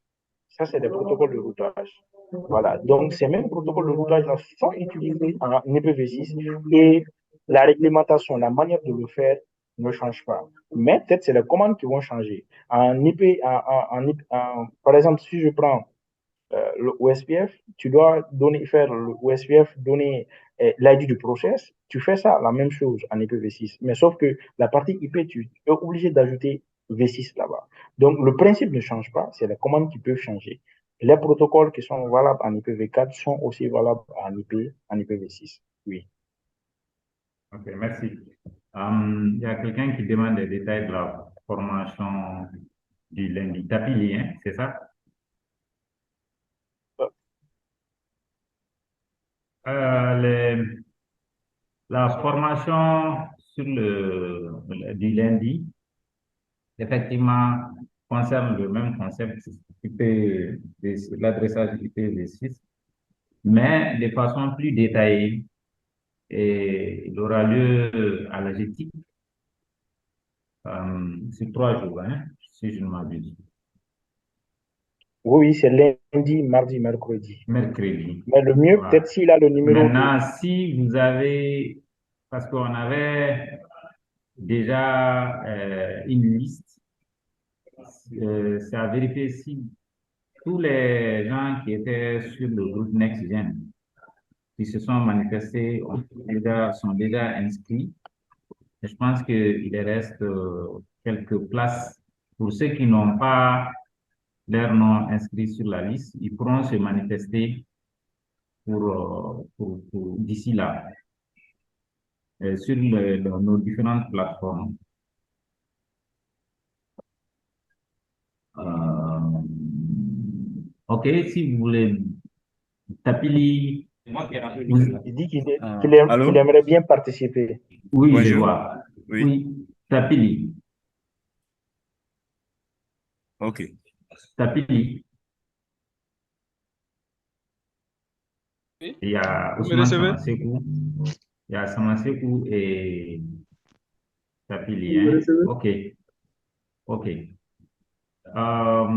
Ça, c'est des protocoles de routage. Voilà. Donc, ces mêmes protocoles de routage sont utilisés en IPv6 et la réglementation, la manière de le faire ne change pas. Mais peut-être c'est les commandes qui vont changer. Par exemple, si je prends le OSPF, tu dois faire le OSPF, donner l'ID du process. Tu fais ça, la même chose en IPv6. Mais sauf que la partie IP, tu es obligé d'ajouter V6 là-bas. Donc, le principe ne change pas, c'est les commandes qui peuvent changer. Les protocoles qui sont valables en IPv4 sont aussi valables en IPv6. Oui. Ok, merci. Il y a quelqu'un qui demande des détails de la formation du lundi. Tapis, hein, c'est ça? La formation du lundi, effectivement, concerne le même concept, l'adressage IPv6, mais de façon plus détaillée. Et il aura lieu à la GTIC sur 3 jours, hein, si je ne m'abuse. Oui, c'est lundi, mardi, mercredi. Mercredi. Mais le mieux, Voilà. peut-être s'il a le numéro. Maintenant, si vous avez, parce qu'on avait déjà une liste, c'est à vérifier si tous les gens qui étaient sur le groupe NextGen, qui se sont manifestés, sont déjà inscrits. Et je pense qu'il reste quelques places pour ceux qui n'ont pas leur nom inscrit sur la liste. Ils pourront se manifester d'ici là sur nos différentes plateformes. OK, si vous voulez Tapili, Il dit qu'il Allô? aimerait bien participer. oui, je Bonjour. vois. Oui, Oui, Tapili, ok. Tapili. Oui, Il y a vous me Ousmane recevez? Samasekou, il y a Samasekou et Tapili, Vous me hein? recevez? Ok, ok. Euh,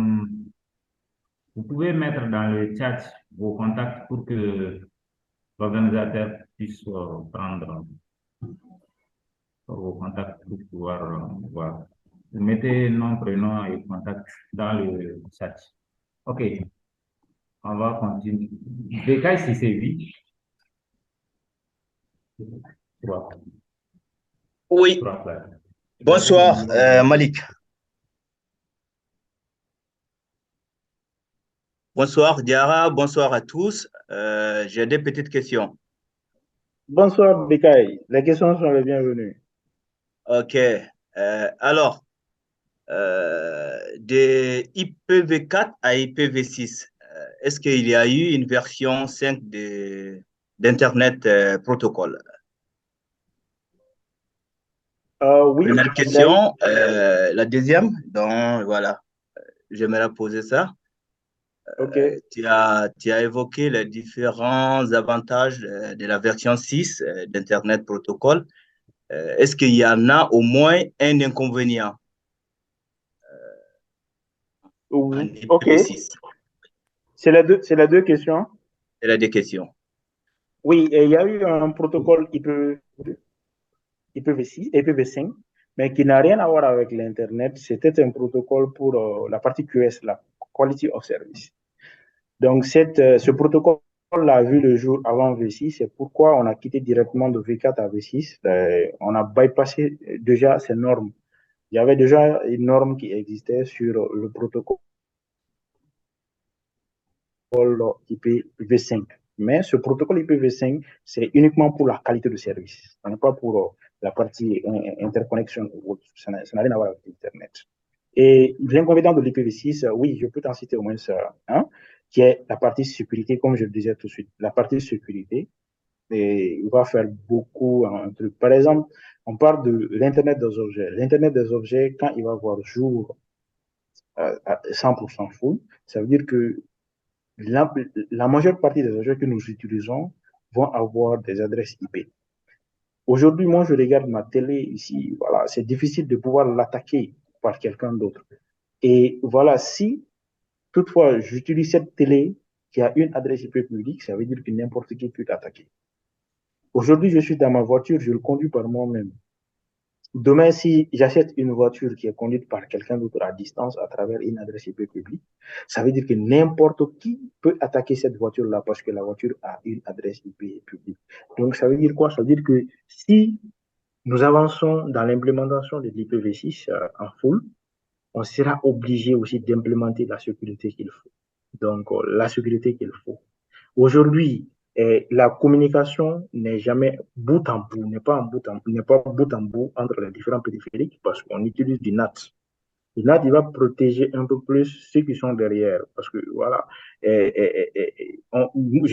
vous pouvez mettre dans le chat vos contacts pour que l'organisateur puisse prendre vos contacts pour pouvoir voir. Vous mettez nom, prénom et contact dans le chat. Ok, on va continuer. Bekay Sissevi. Trois, Oui, trois frères. bonsoir Malik. Bonsoir Diara, bonsoir à tous. J'ai des petites questions. Bonsoir, Bekay. Les questions sont les bienvenues. Ok. Alors, de IPv4 à IPv6, est-ce qu'il y a eu une version 5 d'Internet Protocol? Oui, Première il y a eu. question. La deuxième, donc voilà, j'aimerais poser ça. OK. Tu as évoqué les différents avantages de la version 6 d'Internet Protocol. Est-ce qu'il y en a au moins un inconvénient en OK. IPv6? C'est les deux questions. C'est la deux questions. Oui, et il y a eu un protocole IPv6, IPv5, mais qui n'a rien à voir avec l'Internet. C'était un protocole pour la partie QS, la Quality of Service. Donc, ce protocole a vu le jour avant V6. C'est pourquoi on a quitté directement de V4 à V6. On a bypassé déjà ces normes. Il y avait déjà une norme qui existait sur le protocole IPv5. Mais ce protocole IPv5, c'est uniquement pour la qualité de service. Ce n'est pas pour la partie interconnexion ou autre. Ça n'a rien à voir avec Internet. Et l'inconvénient de l'IPv6, oui, je peux t'en citer au moins un, qui est la partie sécurité, comme je le disais tout de suite. La partie sécurité, et il va faire beaucoup un truc. Par exemple, on parle de l'Internet des objets. L'Internet des objets, quand il va voir jour à 100% full, ça veut dire que la majeure partie des objets que nous utilisons vont avoir des adresses IP. Aujourd'hui, moi, je regarde ma télé ici. Voilà, c'est difficile de pouvoir l'attaquer par quelqu'un d'autre. Et voilà, si toutefois j'utilise cette télé qui a une adresse IP publique, ça veut dire que n'importe qui peut l'attaquer. Aujourd'hui, je suis dans ma voiture, je le conduis par moi-même. Demain, si j'achète une voiture qui est conduite par quelqu'un d'autre à distance à travers une adresse IP publique, ça veut dire que n'importe qui peut attaquer cette voiture-là parce que la voiture a une adresse IP publique. Donc, ça veut dire quoi? Ça veut dire que si nous avançons dans l'implémentation de l'IPv6 en full, on sera obligé aussi d'implémenter la sécurité qu'il faut. Donc, la sécurité qu'il faut. Aujourd'hui, la communication n'est jamais bout en bout, n'est pas bout en bout entre les différents périphériques parce qu'on utilise du NAT. Le NAT, il va protéger un peu plus ceux qui sont derrière parce que voilà, j'ai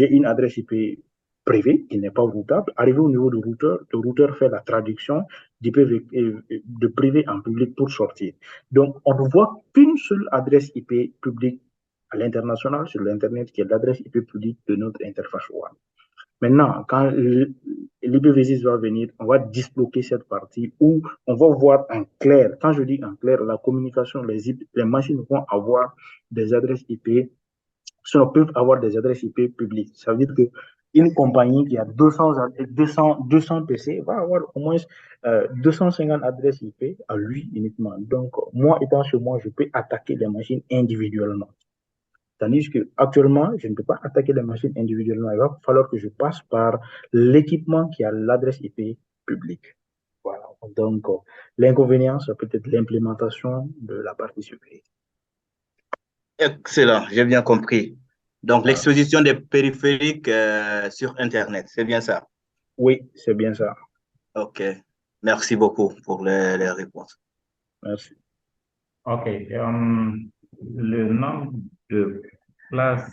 une adresse IP privée qui n'est pas routable. Arrivé au niveau du routeur, le routeur fait la traduction de privé en public pour sortir. Donc, on ne voit qu'une seule adresse IP publique à l'international sur l'Internet qui est l'adresse IP publique de notre interface WAN. Maintenant, quand l'IPv6 va venir, on va disloquer cette partie où on va voir en clair. Quand je dis en clair, la communication, les machines vont avoir des adresses IP, peuvent avoir des adresses IP publiques. Ça veut dire que une compagnie qui a 200 PC va avoir au moins 250 adresses IP à lui uniquement. Donc, moi, étant chez moi, je peux attaquer les machines individuellement. Tandis qu'actuellement, je ne peux pas attaquer les machines individuellement. Il va falloir que je passe par l'équipement qui a l'adresse IP publique. Voilà. Donc, l'inconvénient, c'est peut-être l'implémentation de la partie sécurité. Excellent, j'ai bien compris. Donc, Voilà. l'exposition des périphériques sur Internet, c'est bien ça? Oui, c'est bien ça. OK. Merci beaucoup pour les réponses. Merci. Ok. Le nombre de places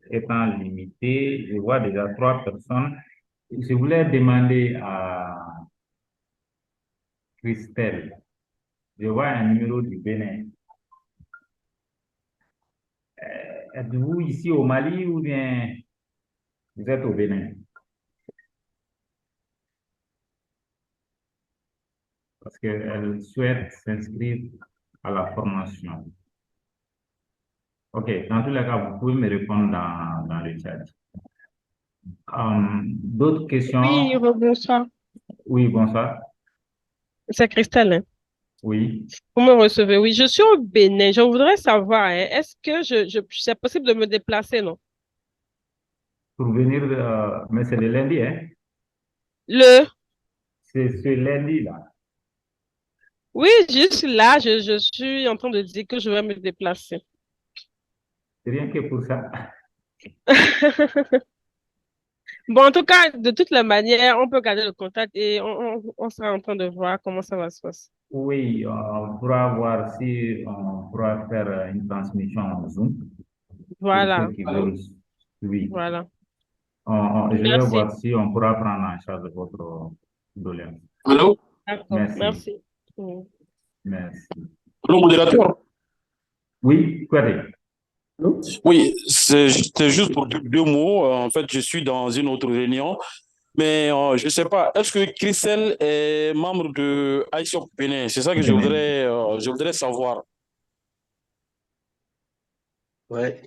étant limité, je vois déjà 3 personnes. Je voulais demander à Christelle, je vois un numéro du Bénin. Êtes-vous ici au Mali ou bien vous êtes au Bénin? Parce qu'elle souhaite s'inscrire à la formation. OK, dans tous les cas, vous pouvez me répondre dans le chat. D'autres questions? Oui, bonsoir. Oui, bonsoir. C'est Christelle, hein. Oui. Vous me recevez? Oui, je suis au Bénin. Je voudrais savoir, hein, est-ce que c'est possible de me déplacer, non? Pour venir, mais c'est le lundi, hein? Le, C'est ce lundi-là. oui, juste là, je suis en train de dire que je vais me déplacer. C'est rien que pour ça. Bon, en tout cas, de toutes les manières, on peut garder le contact et on sera en train de voir comment ça va se passer. Oui, on pourra voir si on pourra faire une transmission en Zoom pour ceux Voilà, qui veulent. Oui. voilà. Je vais Merci. voir si on pourra prendre en charge votre doléance. Allô? D'accord, Merci. merci. Mm. Merci. Allô, modérateur? Oui, quoi dire? Oui, c'était juste pour deux mots. En fait, je suis dans une autre réunion, mais je ne sais pas, est-ce que Christelle est membre de ISOC Bénin? C'est ça que je voudrais savoir. Ouais,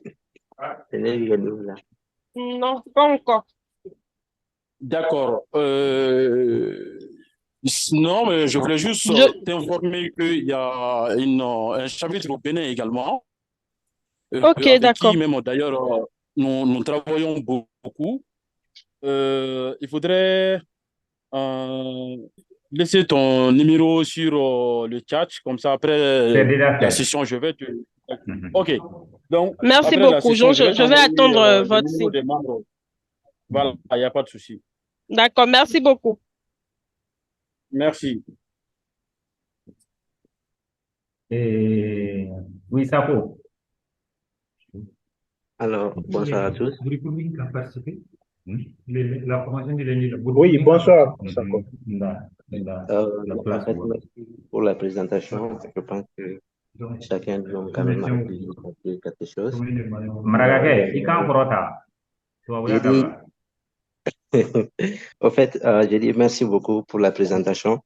tenez, regardez là. Non, pas encore. D'accord. Non, mais je voulais juste Je, t'informer qu'il y a un chapitre au Bénin également, ok, avec qui d'accord. même d'ailleurs nous travaillons beaucoup. Il faudrait euh, laisser ton numéro sur le chat, comme ça après C'est déjà la fait. session, je vais te... Mhm. OK. Donc, Merci après la beaucoup. session, je vais Je vais t'envoyer attendre le votre numéro signe. des membres. Voilà, il n'y a pas de souci. D'accord, merci beaucoup. Merci. Et oui, ça peut. Alors, bonsoir à tous. Burkina a participé. La formation de lundi, Oui, bonsoir, Sako. la En place fait, web. merci pour la présentation. Je pense que chacun de nous quand même a pu compris quelque chose. Maragake, ikan korota. J'ai dit, au fait, j'ai dit merci beaucoup pour la présentation.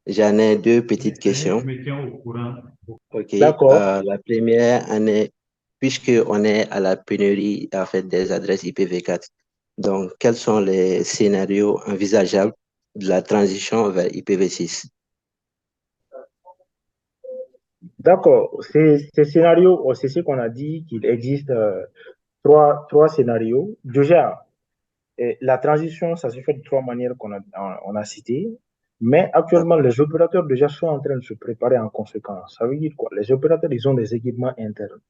J'en ai deux petites questions. Tu me tiens au courant. OK. D'accord. La première, puisqu'on est à la pénurie en fait, des adresses IPv4, donc quels sont les scénarios envisageables de la transition vers IPv6? D'accord. Ces scénarios, c'est ce qu'on a dit qu'il existe trois scénarios. Déjà, la transition, ça se fait de trois manières on a citées. Mais actuellement, D'accord. les opérateurs déjà sont en train de se préparer en conséquence. Ça veut dire quoi? Les opérateurs, ils ont des équipements internes.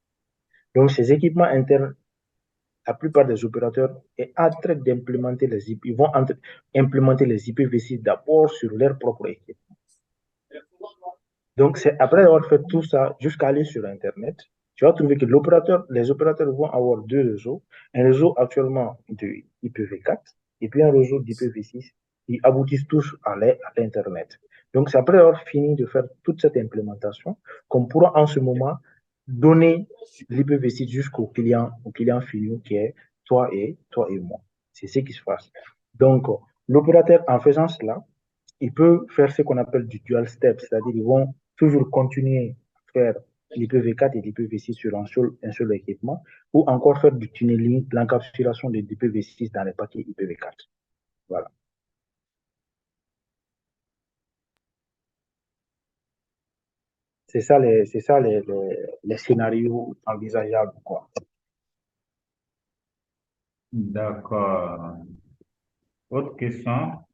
Donc, ces équipements internes, la plupart des opérateurs est en train d'implémenter ils vont implémenter les IPv6 d'abord sur leur propre équipe. Donc, c'est après avoir fait tout ça, jusqu'à aller sur Internet, tu vas trouver que les opérateurs vont avoir deux réseaux. Un réseau actuellement de IPv4 et puis un réseau d'IPv6 qui aboutissent tous à l'Internet. Donc, c'est après avoir fini de faire toute cette implémentation qu'on pourra en ce moment donner l'IPv6 au client final qui est toi et moi. C'est ce qui se passe. Donc, l'opérateur, en faisant cela, il peut faire ce qu'on appelle du dual step, c'est-à-dire ils vont toujours continuer à faire l'IPv4 et l'IPv6 sur un seul équipement, ou encore faire du tunneling, l'encapsulation de l'IPv6 dans les paquets IPv4. Voilà. C'est ça les scénarios envisageables, quoi. D'accord. Autre question?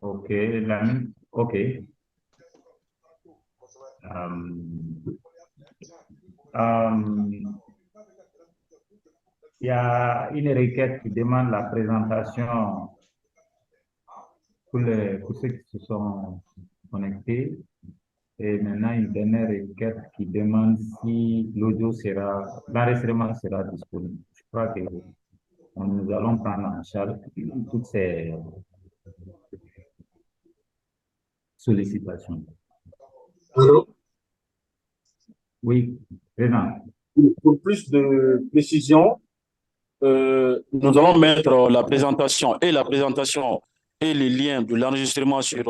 OK. OK. Il y a une requête qui demande la présentation pour ceux qui se sont connecté. Et maintenant, une dernière requête qui demande si l'enregistrement sera disponible. Je crois que nous allons prendre en charge toutes ces sollicitations. Alors, Oui, Renan. pour plus de précision, nous allons mettre la présentation et les liens de l'enregistrement sur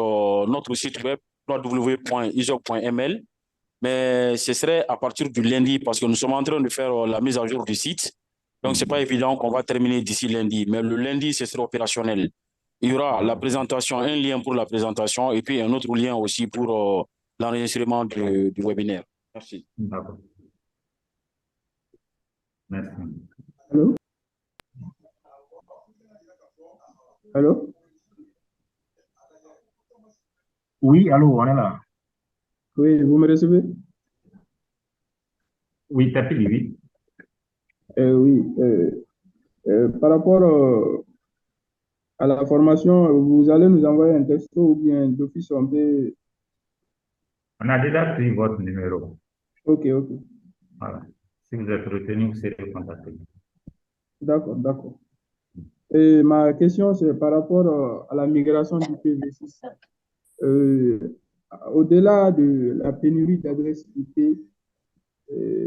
notre site web www.isoc.ml. Mais ce serait à partir du lundi parce que nous sommes en train de faire la mise à jour du site. Donc, ce n'est pas évident qu'on va terminer d'ici lundi. Mais le lundi, ce sera opérationnel. Il y aura la présentation, un lien pour la présentation et puis un autre lien aussi pour l'enregistrement du webinaire. Merci. D'accord. Merci. Allô? Allô? Oui, allô, on est là. Oui, vous me recevez? Oui, Tapi, oui. Oui. Par rapport à la formation, vous allez nous envoyer un texto ou bien d'office on peut... On a déjà pris votre numéro. Ok, ok. Voilà. Si vous êtes retenu, vous serez contacté. D'accord, d'accord. Et ma question, c'est par rapport à la migration du PV6. Au-delà de la pénurie d'adresses IP,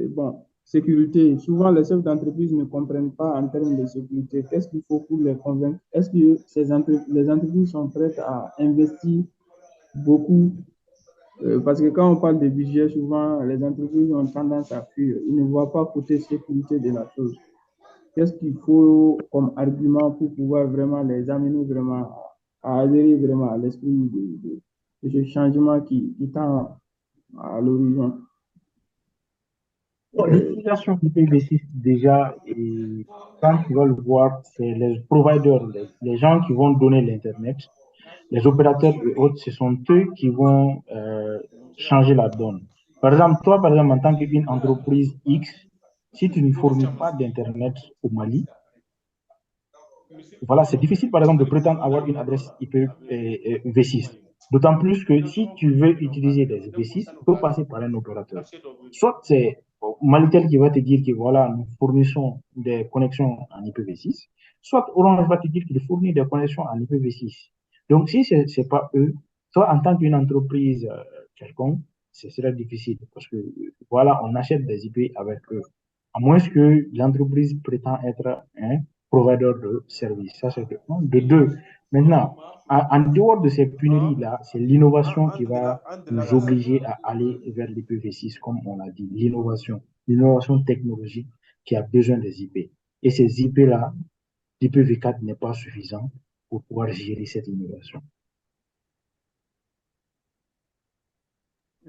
bon, sécurité, souvent les chefs d'entreprise ne comprennent pas en termes de sécurité. Qu'est-ce qu'il faut pour les convaincre? Est-ce que les entreprises sont prêtes à investir beaucoup? Parce que quand on parle de budget, souvent les entreprises ont tendance à fuir. Ils ne voient pas côté sécurité de la chose. Qu'est-ce qu'il faut comme argument pour pouvoir vraiment les amener vraiment à adhérer vraiment à l'esprit de ce changement qui tend à l'horizon? L'utilisation IPv6, déjà, et quand tu vas le voir, c'est les providers, les gens qui vont donner l'Internet, les opérateurs et autres, ce sont eux qui vont changer la donne. Par exemple, toi, par exemple, en tant qu'une entreprise X, si tu ne fournis pas d'Internet au Mali, voilà, c'est difficile, par exemple, de prétendre avoir une adresse IPv6. D'autant plus que si tu veux utiliser des V6, tu peux passer par un opérateur. Soit c'est Malitel qui va te dire que voilà, nous fournissons des connexions en IPv6, soit Orange va te dire qu'il fournit des connexions en IPv6. Donc, si ce n'est pas eux, toi, en tant qu'une entreprise quelconque, ce sera difficile parce que voilà, on achète des IP avec eux. À moins que l'entreprise prétend être un provider de service. Ça, c'est de un. De deux, maintenant, en dehors de ces pénuries-là, c'est l'innovation qui va nous obliger à aller vers l'IPv6, comme on l'a dit, l'innovation technologique qui a besoin des IP. Et ces IP-là, l'IPv4 n'est pas suffisant pour pouvoir gérer cette innovation.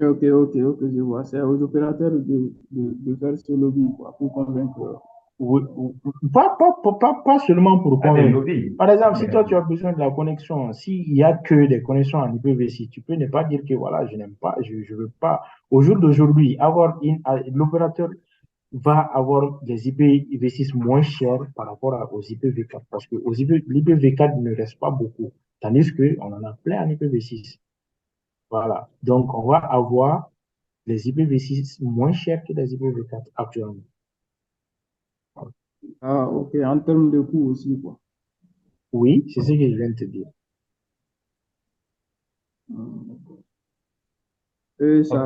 Ok, je vois. C'est aux opérateurs de faire ce lobby quoi, pour convaincre. Oui, pas seulement pour convaincre. Par exemple, si toi tu as besoin de la connexion, s'il n'y a que des connexions en IPv6, tu peux ne pas dire que voilà, je n'aime pas, je ne veux pas. Au jour d'aujourd'hui, l'opérateur va avoir des IPv6 moins chers par rapport aux IPv4 parce que l'IPv4 ne reste pas beaucoup, tandis qu'on en a plein en IPv6. Voilà. Donc, on va avoir les IPv6 moins chers que les IPv4 actuellement. Ah, ok, en termes de coût aussi, quoi. Oui, c'est ce que je viens de te dire. Et ça,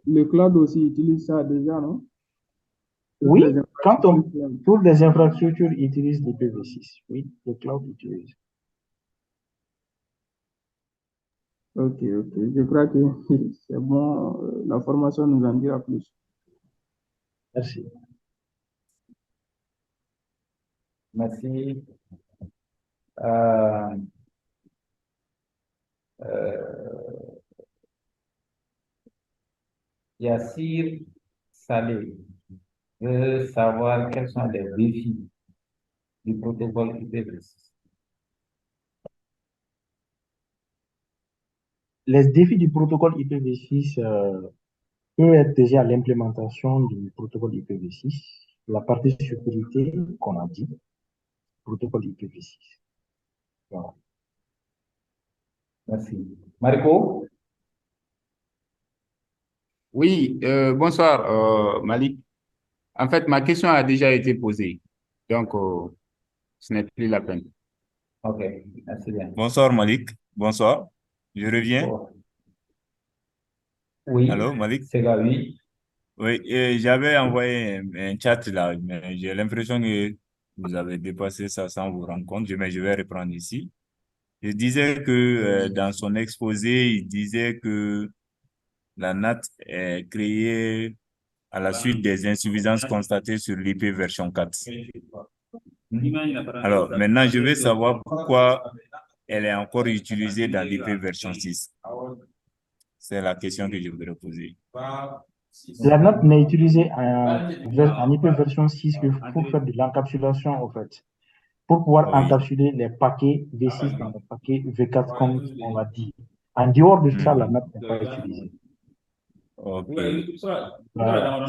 le cloud aussi utilise ça déjà, non? Oui, toutes les infrastructures utilisent l'IPv6. Oui, le cloud utilise. Ok. Je crois que c'est bon. La formation nous en dira plus. Merci. Merci. Yassir Saleh veut savoir quels sont les défis du protocole IPv6. Les défis du protocole IPv6 peut être déjà l'implémentation du protocole IPv6, la partie sécurité qu'on a dit, protocole IPv6. Voilà. Merci. Marco? Oui, bonsoir, Malik. En fait, ma question a déjà été posée, donc ce n'est plus la peine. Ok, merci bien. Bonsoir Malik. Bonsoir. Je reviens. Bon. Oui, Allô, Malik? c'est là, oui. Oui, et j'avais envoyé un chat là, mais j'ai l'impression que vous avez dépassé ça sans vous rendre compte, mais je vais reprendre ici. Je disais que dans son exposé, il disait que la NAT est créée à la suite des insuffisances constatées sur l'IP version 4. Alors, maintenant, je veux savoir pourquoi elle est encore utilisée dans l'IP version 6. C'est la question que je voudrais poser. La note n'est utilisée en IP version 6 que pour faire de l'encapsulation, en fait, pour pouvoir Oui. encapsuler les paquets V6 dans les paquets V4, comme on l'a dit. En dehors de ça, la note n'est pas utilisée. Ok.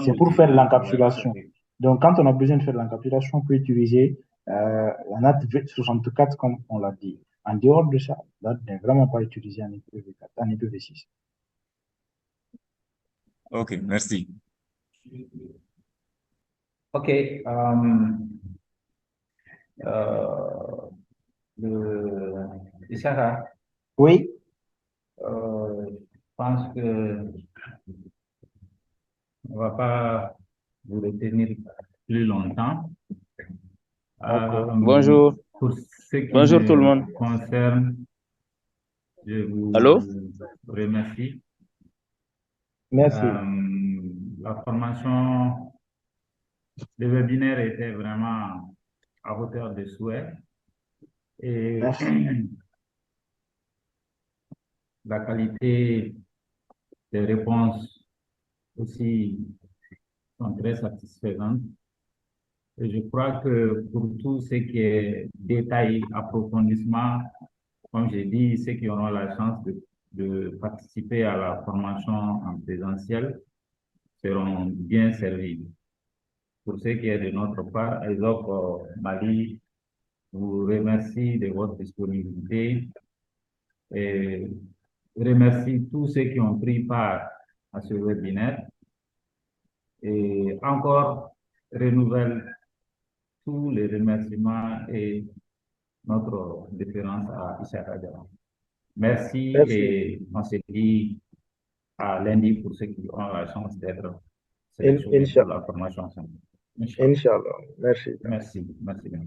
C'est pour faire l'encapsulation. Donc, quand on a besoin de faire l'encapsulation, on peut utiliser la NAT 64 comme on l'a dit. En dehors de ça, la NAT n'est vraiment pas utilisée en IPv4, en IPv6. Ok, merci. Ok, Ishara, Oui, je pense que on va pas vous retenir plus longtemps. d'accord. Bonjour. Pour ce qui Bonjour tout le monde. me concerne, je vous Allô? remercie. Merci. La formation, le webinaire était vraiment à hauteur de souhait et Merci. la qualité des réponses aussi sont très satisfaisantes. Et je crois que pour tout ce qui est détail, approfondissement, comme j'ai dit, ceux qui auront la chance de participer à la formation en présentiel seront bien servis. Pour ce qui est de notre part, ESOP Mali vous remercie de votre disponibilité et remercie tous ceux qui ont pris part à ce webinaire et encore renouvelle tous les remerciements et notre déférence à Issa Diarra. Merci Merci. et on se dit à lundi pour ceux qui ont la chance d'être sélectionnés pour la formation. Inch'Allah. Merci. Merci, merci bien.